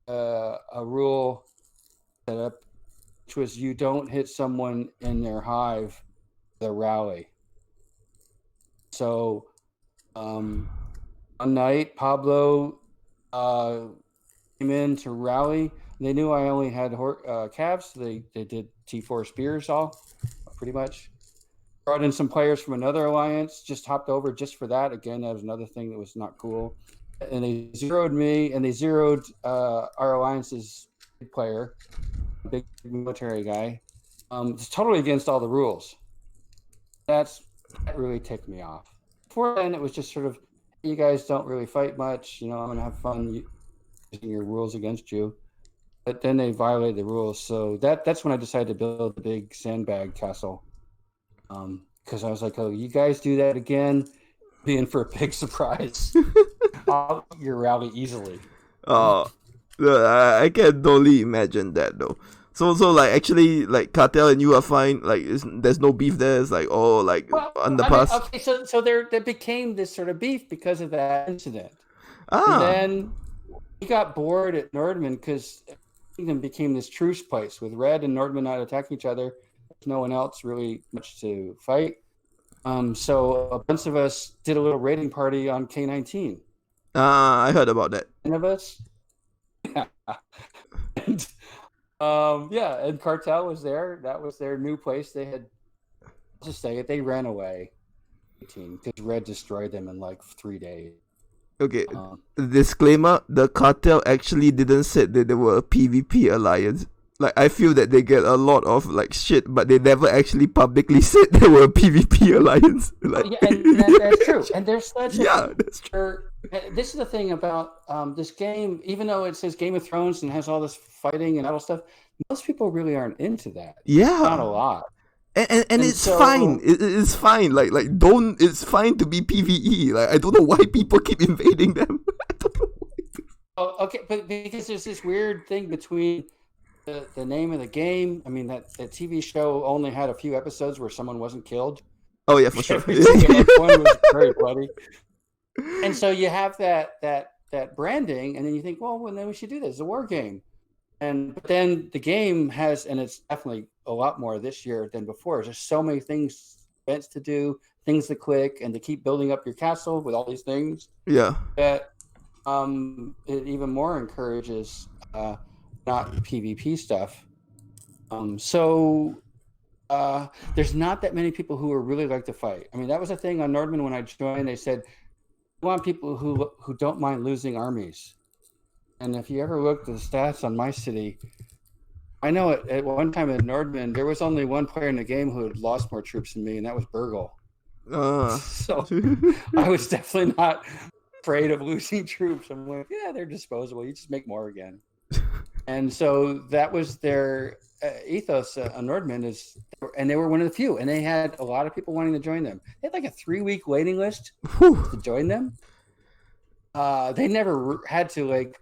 B: a rule set up, which was you don't hit someone in their hive, the rally. So one night, Pablo came in to rally. They knew I only had calves. So they did T4 spears all, pretty much. Brought in some players from another alliance, just hopped over just for that. Again, that was another thing that was not cool. And they zeroed me, and they zeroed our alliance's big player, big military guy. It's totally against all the rules. That really ticked me off. Before then, it was just sort of, you guys don't really fight much. I'm going to have fun using your rules against you. But then they violated the rules. So that's when I decided to build the big sandbag castle. Because I was like, oh, you guys do that again, be in for a big surprise. I'll get your rally easily.
A: Oh, I can totally imagine that though. So like actually like Cartel and you are fine. Like there's no beef there. It's like underpass.
B: Okay, so there became this sort of beef because of that incident.
A: Ah.
B: And then we got bored at Nordman because Kingdom became this truce place with Red and Nordman not attacking each other. There's no one else really much to fight. So a bunch of us did a little raiding party on K19.
A: I heard about that.
B: 10 of us. And, and Cartel was there. That was their new place. They had, I'll just say it, they ran away because Red destroyed them in like 3 days.
A: Okay, disclaimer, the Cartel actually didn't say that they were a PvP alliance. Like, I feel that they get a lot of, like, shit, but they never actually publicly said they were a PvP alliance. Like,
B: that's true. And there's such
A: that's
B: true. This is the thing about this game, even though it says Game of Thrones and has all this fighting and battle stuff, most people really aren't into that.
A: Yeah.
B: Not a lot.
A: And it's fine. It's fine. Like it's fine to be PvE. Like, I don't know why people keep invading them. I don't know why.
B: Okay, but because there's this weird thing between the name of the game. I mean, that TV show only had a few episodes where someone wasn't killed.
A: Oh yeah, for sure.
B: One was very bloody. And so you have that branding, and then you think, well, then we should do this. It's a war game. But then the game has, and it's definitely a lot more this year than before. There's just so many things, events to do, things to click, and to keep building up your castle with all these things.
A: Yeah.
B: That it even more encourages not PvP stuff. There's not that many people who are really like to fight. I mean, that was a thing on Nordman when I joined. They said, we want people who don't mind losing armies. And if you ever look at the stats on my city, I know at one time at Nordman, there was only one player in the game who had lost more troops than me, and that was Burgle. So I was definitely not afraid of losing troops. I'm like, yeah, they're disposable. You just make more again. And so that was their ethos on Nordman and they were one of the few, and they had a lot of people wanting to join them. They had like a 3-week waiting list to join them. They never had to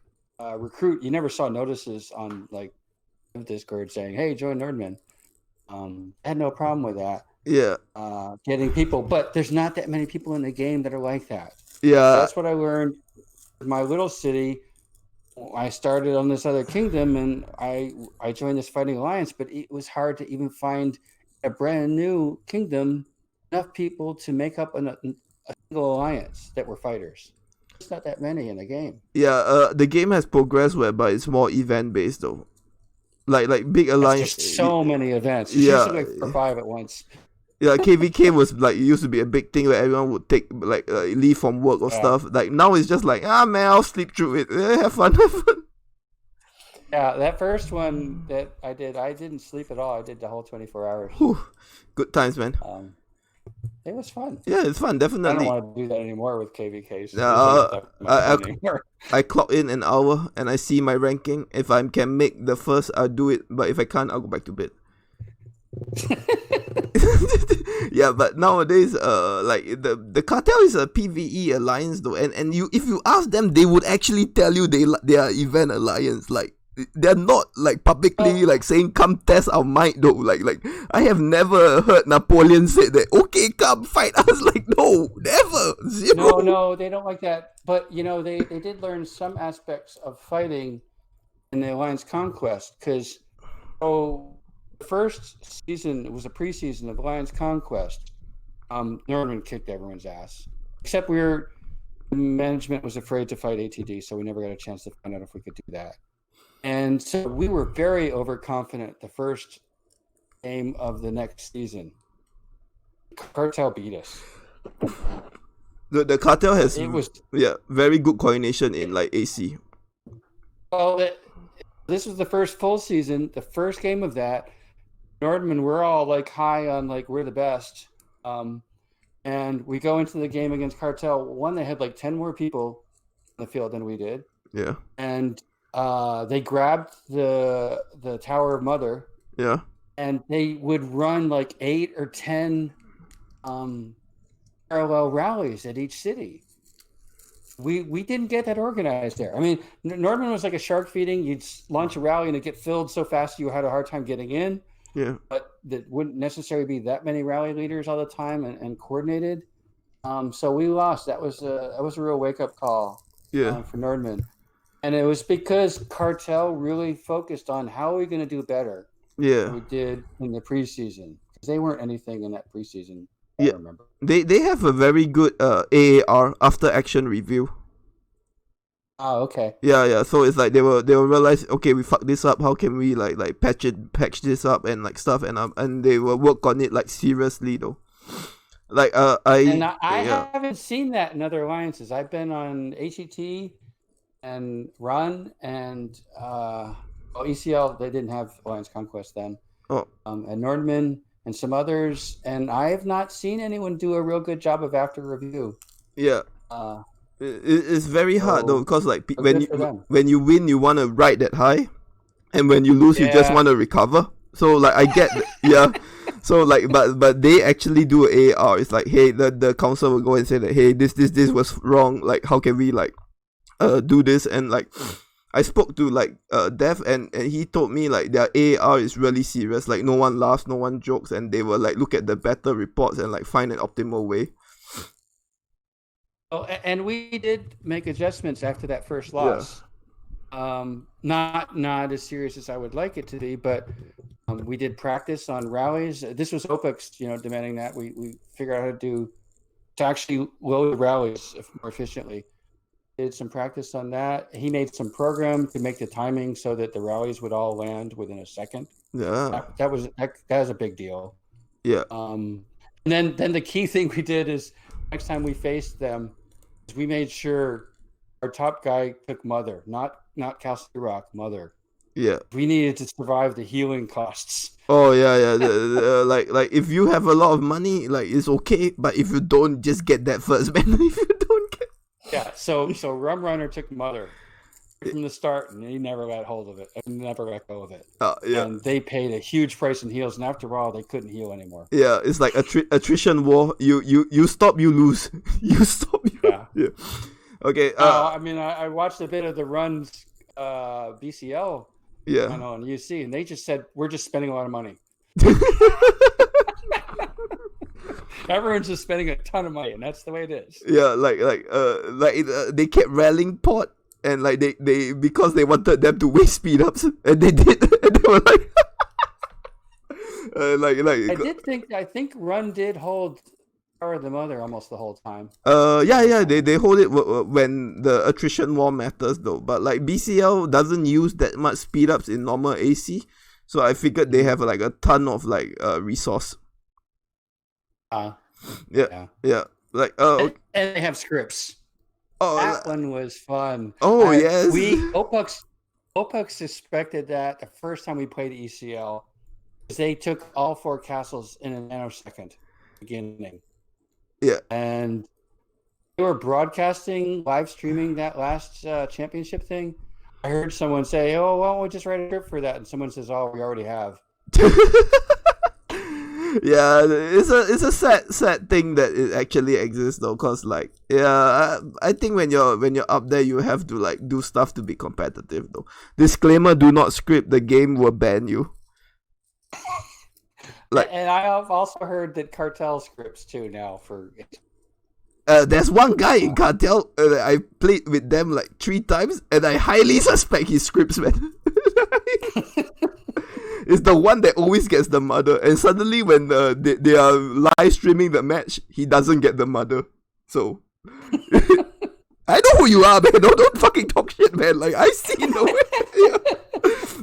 B: recruit. You never saw notices on like Discord saying, hey, join Nordman. I had no problem with that.
A: Yeah.
B: Getting people, but there's not that many people in the game that are like that.
A: Yeah.
B: So that's what I learned in my little city. I started on this other kingdom, and I joined this fighting alliance, but it was hard to even find a brand new kingdom, enough people to make up a single alliance that were fighters. There's not that many in the game.
A: Yeah, the game has progressed whereby it's more event based though. Like big alliance.
B: There's so many events. It's usually like 4 or 5 at once.
A: Yeah, KVK was like, it used to be a big thing where everyone would take leave from work or stuff. Like now it's just like, man, I'll sleep through it. Have fun.
B: Yeah, that first one that I didn't sleep at all. I did the whole 24 hours.
A: Whew. Good times, man.
B: It was fun.
A: Yeah, it's fun,
B: I don't
A: definitely.
B: want to do that anymore with KVKs. It's really
A: Uh,
B: not that much
A: I,
B: fun anymore.
A: I clock in an hour and I see my ranking. If I can make the first, I'll do it. But if I can't, I'll go back to bed. Yeah, but nowadays, like the cartel is a PVE alliance though, and you if you ask them, they would actually tell you they are event alliance. Like they're not like publicly like saying come test our might though. Like I have never heard Napoleon say that. Okay, come fight us. Like no, never, zero.
B: No, they don't like that. But they did learn some aspects of fighting in the Alliance Conquest because the first season was a preseason of Alliance Conquest. Norman kicked everyone's ass, except management was afraid to fight ATD, so we never got a chance to find out if we could do that. And so we were very overconfident the first game of the next season. Cartel beat us.
A: The cartel has very good coordination in like AC.
B: Well, this was the first full season, the first game of that. Nordman, we're all like high on like we're the best. And we go into the game against Cartel. One, they had like 10 more people in the field than we did.
A: Yeah.
B: And they grabbed the Tower of Mother.
A: Yeah.
B: And they would run like 8 or 10 parallel rallies at each city. We didn't get that organized there. I mean, Nordman was like a shark feeding. You'd launch a rally and it'd get filled so fast you had a hard time getting in.
A: Yeah.
B: But there wouldn't necessarily be that many rally leaders all the time and coordinated. So we lost. That was a real wake-up call for Nordman. And it was because Cartel really focused on how are we going to do better than we did in the preseason. Because they weren't anything in that preseason. I remember.
A: They have a very good AAR after action review.
B: Oh, okay.
A: Yeah. So it's like they will realize, okay, we fucked this up. How can we like patch this up and like stuff and they will work on it like seriously though. Like
B: I haven't seen that in other alliances. I've been on HET and Run and ECL. They didn't have Alliance Conquest then.
A: Oh.
B: And Nordman and some others, and I have not seen anyone do a real good job of after review.
A: Yeah. It's very hard though, because like when you win, you want to ride that high, and when you lose, you just want to recover. So like I get So like but they actually do AR. It's like, hey, the council will go and say that, hey, this was wrong. Like how can we like do this? And like I spoke to like Dev and he told me like their AR is really serious. Like no one laughs, no one jokes, and they will like look at the battle reports and like find an optimal way.
B: Oh, and we did make adjustments after that first loss. Not as serious as I would like it to be, but we did practice on rallies. This was OPEX, demanding that we figure out how to actually load rallies more efficiently. Did some practice on that. He made some program to make the timing so that the rallies would all land within a second.
A: Yeah,
B: that was a big deal.
A: Yeah.
B: And then the key thing we did is next time we faced them, we made sure our top guy took Mother, not Castle Rock, Mother.
A: Yeah.
B: We needed to survive the healing costs.
A: Oh yeah. Like if you have a lot of money, like it's okay, but if you don't, just get that first, man. If you don't get.
B: Yeah. So Rum Runner took Mother from the start, and he never got hold of it, and never let go of it.
A: Yeah.
B: And they paid a huge price in heals, and after all, they couldn't heal anymore.
A: Yeah, it's like attrition war. You stop, you lose. You stop. Yeah. Okay.
B: I watched a bit of the Run's BCL.
A: Yeah.
B: I know on UC, and they just said we're just spending a lot of money. Everyone's just spending a ton of money, and that's the way it is.
A: Yeah, they kept rallying Port, and like they because they wanted them to waste speed ups, and they did, and they were like,
B: I think Run did hold Power of the Mother almost the whole time.
A: They hold it when the attrition war matters though, but like BCL doesn't use that much speed ups in normal AC, so I figured they have like a ton of like resource. Yeah. Like
B: and they have scripts.
A: Oh,
B: that one was fun.
A: Oh yes.
B: OPEX suspected that the first time we played ECL, they took all 4 castles in a nanosecond beginning.
A: Yeah.
B: and they were broadcasting, live streaming that last championship thing. I heard someone say, "Oh, why don't we just write a script for that?" And someone says, "Oh, we already have."
A: Yeah, it's a sad thing that it actually exists though, cause like I think when you're up there you have to like do stuff to be competitive though. Disclaimer: do not script. The game will ban you. Like
B: And I have also heard that Cartel scripts too now for.
A: there's one guy in Cartel. I played with them like 3 times, and I highly suspect he scripts, man. It's the one that always gets the murder, and suddenly when they are live streaming the match, he doesn't get the murder. So I know who you are, man. Don't fucking talk shit, man. Like I see no way.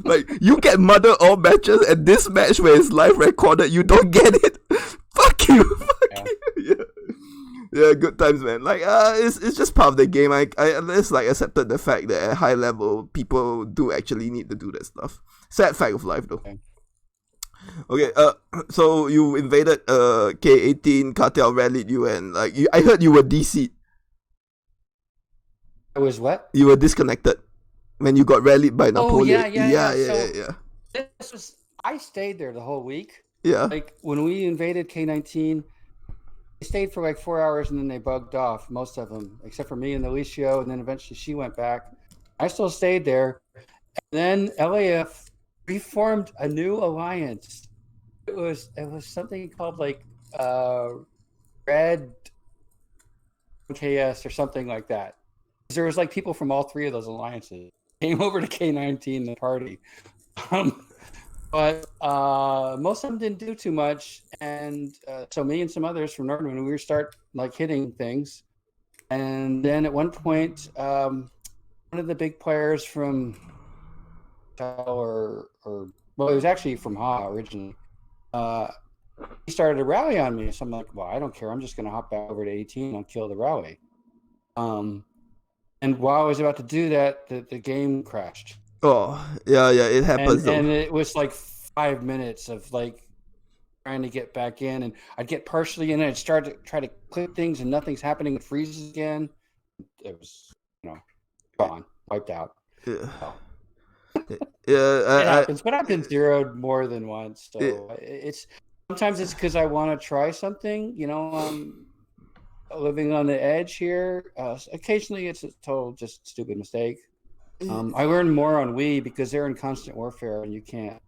A: Like you get murder all matches, and this match where it's live recorded, you don't get it. Fuck you. Fuck you. Yeah, good times, man. Like, it's just part of the game. I just like accepted the fact that at high level, people do actually need to do that stuff. Sad fact of life, though. Okay, so you invaded K18, Cartel rallied you, and like I heard you were DC.
B: I was what?
A: You were disconnected when you got rallied by Napoleon.
B: Oh yeah.
A: Yeah.
B: This was I stayed there the whole week.
A: Yeah.
B: Like when we invaded K19, they stayed for like 4 hours and then they bugged off, most of them, except for me and Alicio, and then eventually she went back. I still stayed there. And then LAF reformed a new alliance. It was something called like Red KS or something like that. There was like people from all 3 of those alliances came over to K19 the party. But most of them didn't do too much, and so me and some others from Northern, we start like hitting things, and then at one point, one of the big players from well, it was actually from Ha originally. He started a rally on me, so I'm like, well, I don't care. I'm just going to hop back over to 18 and I'll kill the rally. And while I was about to do that, the game crashed.
A: Oh, yeah, it happens though.
B: And it was like 5 minutes of like trying to get back in, and I'd get partially in, and I'd start to try to click things, and nothing's happening. It freezes again. It was, gone, wiped out.
A: Yeah.
B: So.
A: Yeah,
B: it happens, but I've been zeroed more than once. So it's sometimes it's because I want to try something. Living on the edge here. Occasionally, it's a total just stupid mistake. I learned more on Wii because they're in constant warfare and you can't.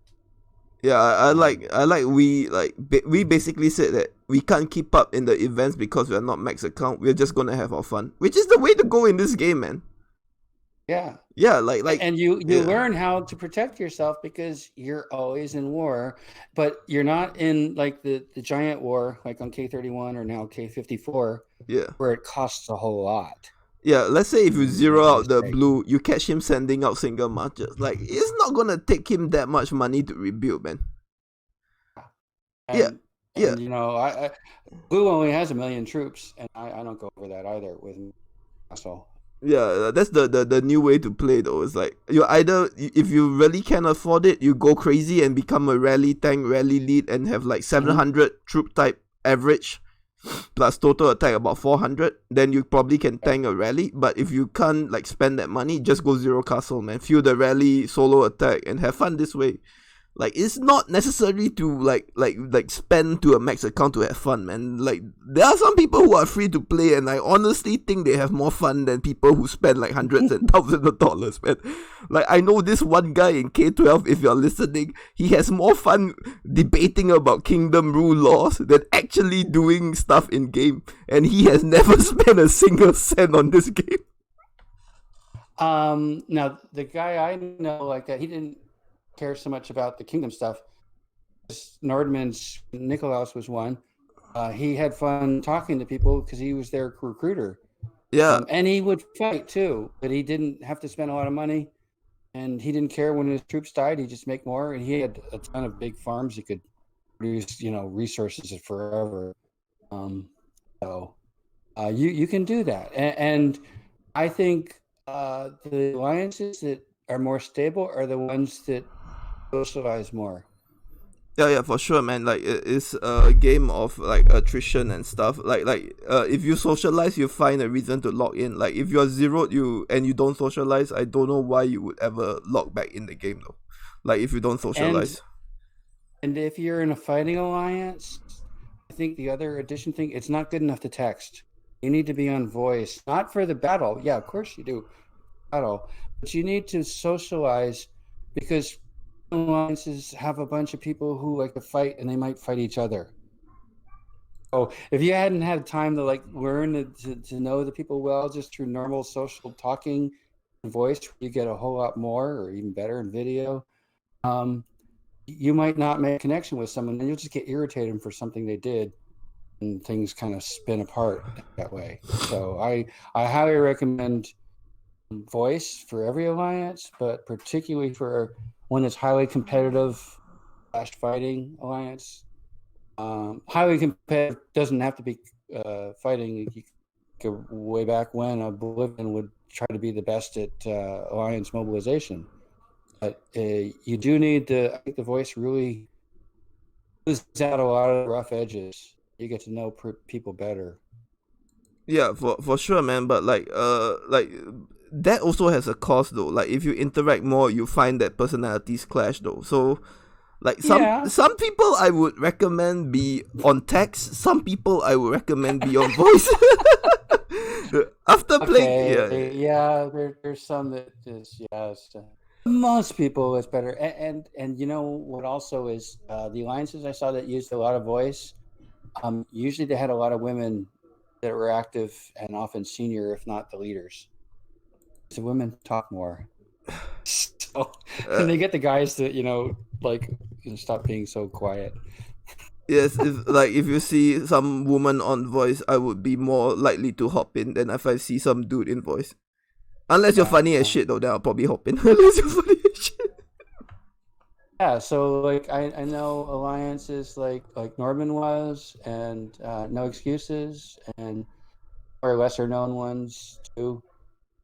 A: Yeah, I like we basically said that we can't keep up in the events because we're not max account. We're just gonna have our fun, which is the way to go in this game, man.
B: Yeah.
A: Yeah, like
B: and you learn how to protect yourself because you're always in war, but you're not in like the giant war like on K31 or now K54.
A: Yeah.
B: Where it costs a whole lot.
A: Yeah, let's say if you zero out the blue, you catch him sending out single marches. Like, it's not gonna take him that much money to rebuild, man.
B: And, I blue only has 1 million troops, and I don't go over that either with me. So
A: yeah, that's the new way to play though. It's like you either if you really can afford it, you go crazy and become a rally tank, rally lead, and have like 700 troop type average. Plus total attack about 400, then you probably can tank a rally. But if you can't like spend that money, just go zero castle, man. Fuel the rally, solo attack, and have fun this way. Like, it's not necessary to like spend to a max account to have fun, man. Like, there are some people who are free to play, and I honestly think they have more fun than people who spend like hundreds and thousands of dollars, man. Like, I know this one guy in K12, if you're listening, he has more fun debating about kingdom rule laws than actually doing stuff in game, and he has never spent a single cent on this game.
B: Now the guy I know like that, he didn't care so much about the kingdom stuff. Nordman's Nikolaus was one. He had fun talking to people because he was their recruiter.
A: Yeah.
B: And he would fight too, but he didn't have to spend a lot of money, and he didn't care when his troops died. He'd just make more, and he had a ton of big farms. He could produce, resources forever. So you can do that, and I think the alliances that are more stable are the ones that socialize more.
A: Yeah, for sure, man. Like it's a game of like attrition and stuff. If you socialize, you find a reason to log in. Like if you're zeroed, you don't socialize, I don't know why you would ever log back in the game though. Like if you don't
B: And
A: socialize.
B: if you're in a fighting alliance, I think the other addition thing, it's not good enough to text. You need to be on voice, not for the battle. Yeah, of course you do battle, but you need to socialize because alliances have a bunch of people who like to fight and they might fight each other. So if you hadn't had time to like learn to know the people well just through normal social talking and voice, you get a whole lot more or even better in video. You might not make a connection with someone and you'll just get irritated for something they did and things kind of spin apart that way. So I highly recommend voice for every alliance, but particularly for one that's highly competitive / fighting alliance. Highly competitive doesn't have to be fighting. You go way back when Oblivion would try to be the best at alliance mobilization. But you do need to, I think the voice really loses out a lot of rough edges. You get to know people better.
A: Yeah, for sure, man. But like that also has a cost though. Like if you interact more, you find that personalities clash though. So like some people I would recommend be on text. Some people I would recommend be on voice. After playing,
B: there's some that is most people it's better. And you know what also is the alliances I saw that used a lot of voice. Usually they had a lot of women that were active and often senior, if not the leaders. So women talk more. So, and they get the guys that stop being so quiet.
A: Yes, if you see some woman on voice, I would be more likely to hop in than if I see some dude in voice. Unless you're funny as shit though, then I'll probably hop in. Unless you're funny as shit.
B: Yeah, so like I know alliances like Norman was, and No Excuses, and or lesser known ones too.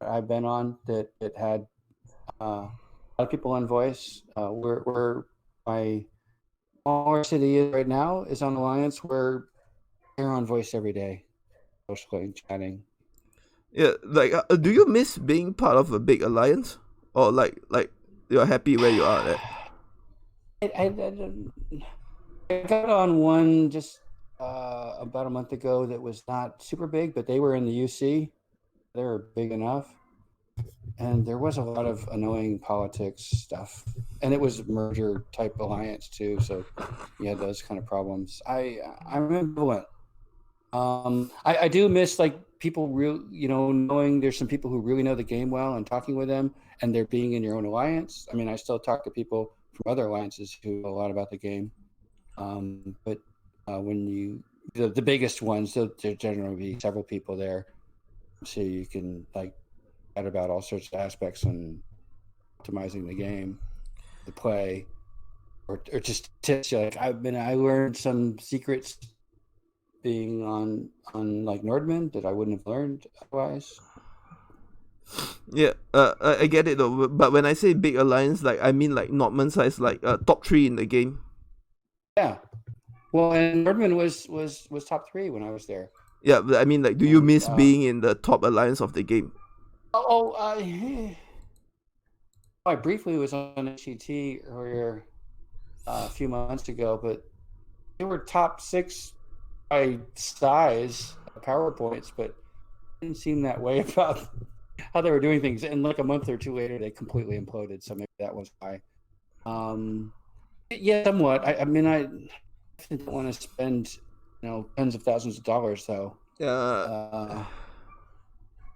B: I've been on that had a lot of people on voice. Where my smaller city is right now is on alliance where they're on voice every day, socially chatting.
A: Yeah, like do you miss being part of a big alliance, or like you're happy where you are at?
B: I got on one just about a month ago that was not super big, but they were in the UC. They were big enough. And there was a lot of annoying politics stuff. And it was merger type alliance too. So you had those kind of problems. I'm ambivalent. I do miss like people knowing there's some people who really know the game well and talking with them and they're being in your own alliance. I mean, I still talk to people from other alliances who know a lot about the game. But when the biggest ones, there generally be several people there. So you can like chat about all sorts of aspects and optimizing the game, the play, or just tips. Like I learned some secrets being on like Nordman that I wouldn't have learned otherwise.
A: Yeah, I get it though. But when I say big alliance, like I mean like Nordman size, like top 3 in the game.
B: Yeah, well, and Nordman was top 3 when I was there.
A: Yeah, but I mean like, do you miss being in the top alliance of the game?
B: I briefly was on HET earlier a few months ago, but they were top 6 by size PowerPoints, but it didn't seem that way about how they were doing things. And like a month or 2 later, they completely imploded. So maybe that was why. Yeah, somewhat. I mean, I didn't want to spend tens of thousands of dollars though.
A: Yeah.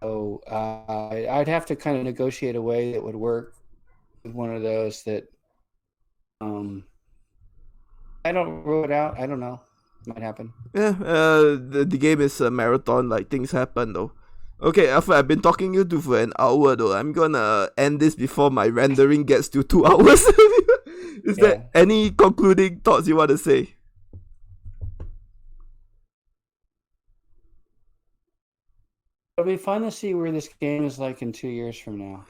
B: So I'd have to kind of negotiate a way that would work with one of those that I don't rule it out. I don't know. It might happen.
A: Yeah, the game is a marathon, like things happen though. Okay, Alfred, I've been talking you to for an hour though. I'm gonna end this before my rendering gets to 2 hours. Is there any concluding thoughts you want to say?
B: It'll be fun to see where this game is like in 2 years from now.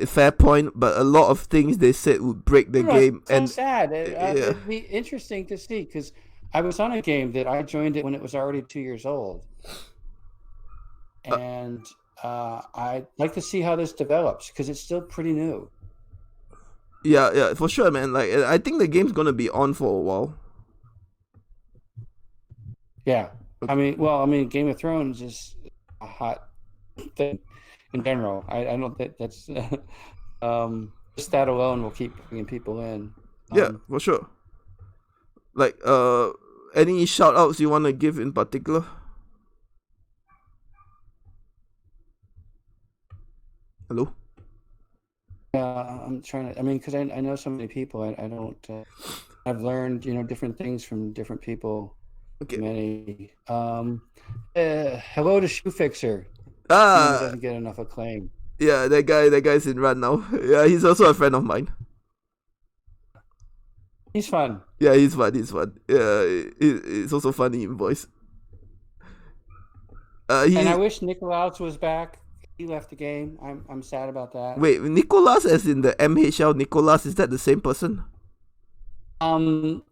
A: fair point, but a lot of things they said would break the game.
B: It's so sad. It'd be interesting to see, because I was on a game that I joined it when it was already 2 years old, and I'd like to see how this develops, because it's still pretty new.
A: Yeah, for sure, man. Like, I think the game's gonna be on for a while.
B: Yeah, I mean, Game of Thrones is a hot thing in general. I don't think that's just that alone will keep bringing people in.
A: Yeah, for sure. Like, any shout outs you want to give in particular? Hello?
B: Yeah, I'm trying to. I mean, because I know so many people. I don't. I've learned different things from different people.
A: Okay.
B: Many. Hello to Shoe Fixer. Doesn't get enough acclaim.
A: Yeah, that guy's in run now. Yeah, he's also a friend of mine.
B: He's fun.
A: Yeah, he's fun. Yeah, it's also funny in voice.
B: And I wish Nicolaus was back. He left the game. I'm sad about that.
A: Wait, Nicolas as in the MHL Nicolas, is that the same person?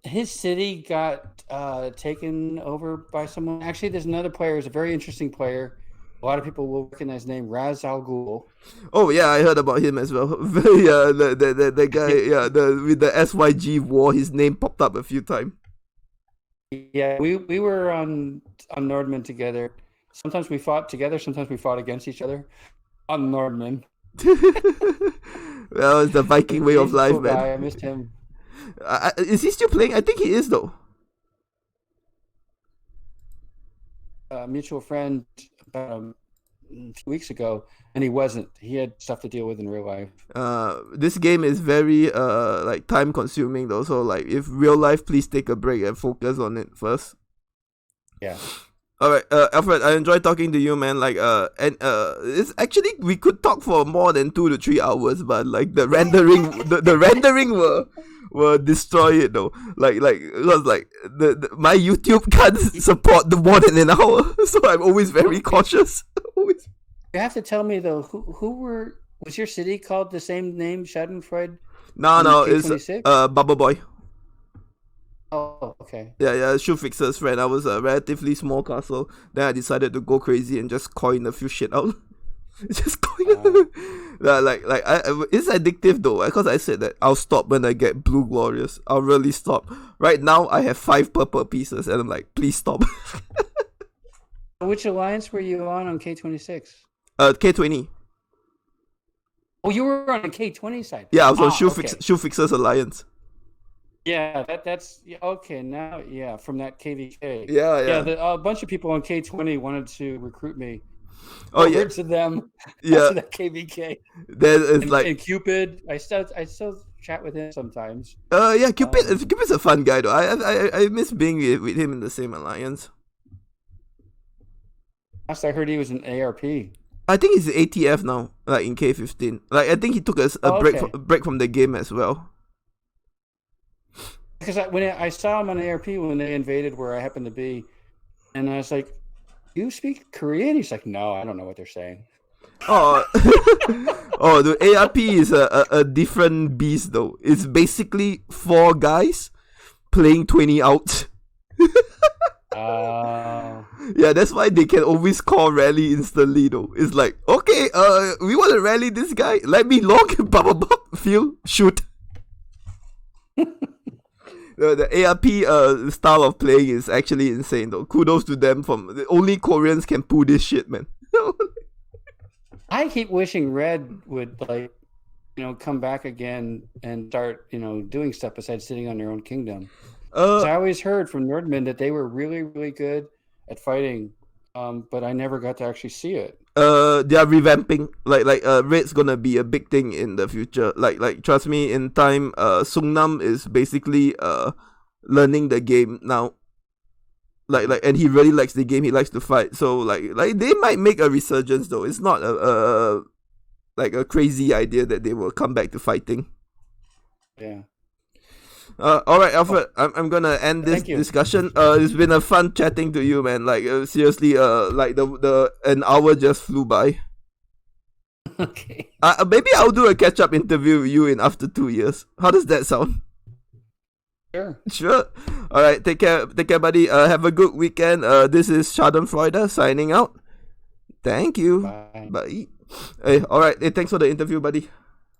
B: His city got taken over by someone. Actually, there's another player. He's a very interesting player. A lot of people will recognize his name, Raz Al Ghul.
A: Oh yeah, I heard about him as well. Yeah, the guy, yeah, with the SYG war, his name popped up a few times.
B: Yeah, we were on Nordman together. Sometimes we fought together, sometimes we fought against each other on Nordman.
A: Well, it's the Viking way of life, man.
B: I missed him.
A: Is he still playing? I think he is, though.
B: A mutual friend about a few weeks ago, and he wasn't. He had stuff to deal with in real life.
A: This game is very like time consuming, though. So like, if real life, please take a break and focus on it first.
B: Yeah.
A: All right, Alfred, I enjoyed talking to you, man. Like, it's actually we could talk for more than 2 to 3 hours, but like the rendering, the rendering will destroy it though. Like it was like my YouTube can't support the more than an hour, so I'm always very cautious. Always.
B: You have to tell me though, was your city called the same name, Schadenfreude?
A: No, it's Bubble Boy.
B: Oh, okay.
A: Yeah, Shoe Fixer's friend. I was a relatively small castle. Then I decided to go crazy and just coin a few shit out. Just coin. It's addictive though, because I said that I'll stop when I get Blue Glorious. I'll really stop. Right now, I have 5 purple pieces, and I'm like, please stop.
B: Which alliance were you on K26?
A: K20.
B: Oh, you were on the K20 side.
A: Yeah, I was on Shoe Fixer's alliance.
B: Yeah, that's okay. Now, yeah, from that KVK.
A: Yeah.
B: A bunch of people on K20 wanted to recruit me.
A: Oh yeah,
B: to them.
A: Yeah,
B: to that KVK.
A: And
B: Cupid. I still chat with him sometimes.
A: Yeah, Cupid's a fun guy though. I miss being with him in the same alliance.
B: Last I heard, he was an ARP.
A: I think he's ATF now, like in K15. Like I think he took a break from the game as well.
B: Because when I saw him on ARP when they invaded where I happened to be, and I was like, "You speak Korean?" He's like, "No, I don't know what they're saying."
A: Oh, the ARP is a different beast though. It's basically 4 guys playing 20 out. Yeah, that's why they can always call rally instantly though. It's like, okay, we want to rally this guy. Let me log, feel, shoot. The ARP style of playing is actually insane though. Kudos to them. Only Koreans can pull this shit, man.
B: I keep wishing Red would come back again and start doing stuff besides sitting on their own kingdom. I always heard from Nordman that they were really, really good at fighting, but I never got to actually see it.
A: They are revamping. Like Red's gonna be a big thing in the future. Like trust me, in time, Sungnam is basically learning the game now. And he really likes the game. He likes to fight. So like they might make a resurgence though. It's not a crazy idea that they will come back to fighting.
B: Yeah.
A: All right, Alfred. I'm gonna end this discussion. It's been a fun chatting to you, man. Like seriously, like the an hour just flew by.
B: Okay.
A: Maybe I'll do a catch-up interview with you in after 2 years. How does that sound?
B: Sure.
A: Sure. All right. Take care, buddy. Have a good weekend. This is Schadenfreude signing out. Thank you.
B: Bye.
A: Bye. Hey, all right. Hey, thanks for the interview, buddy.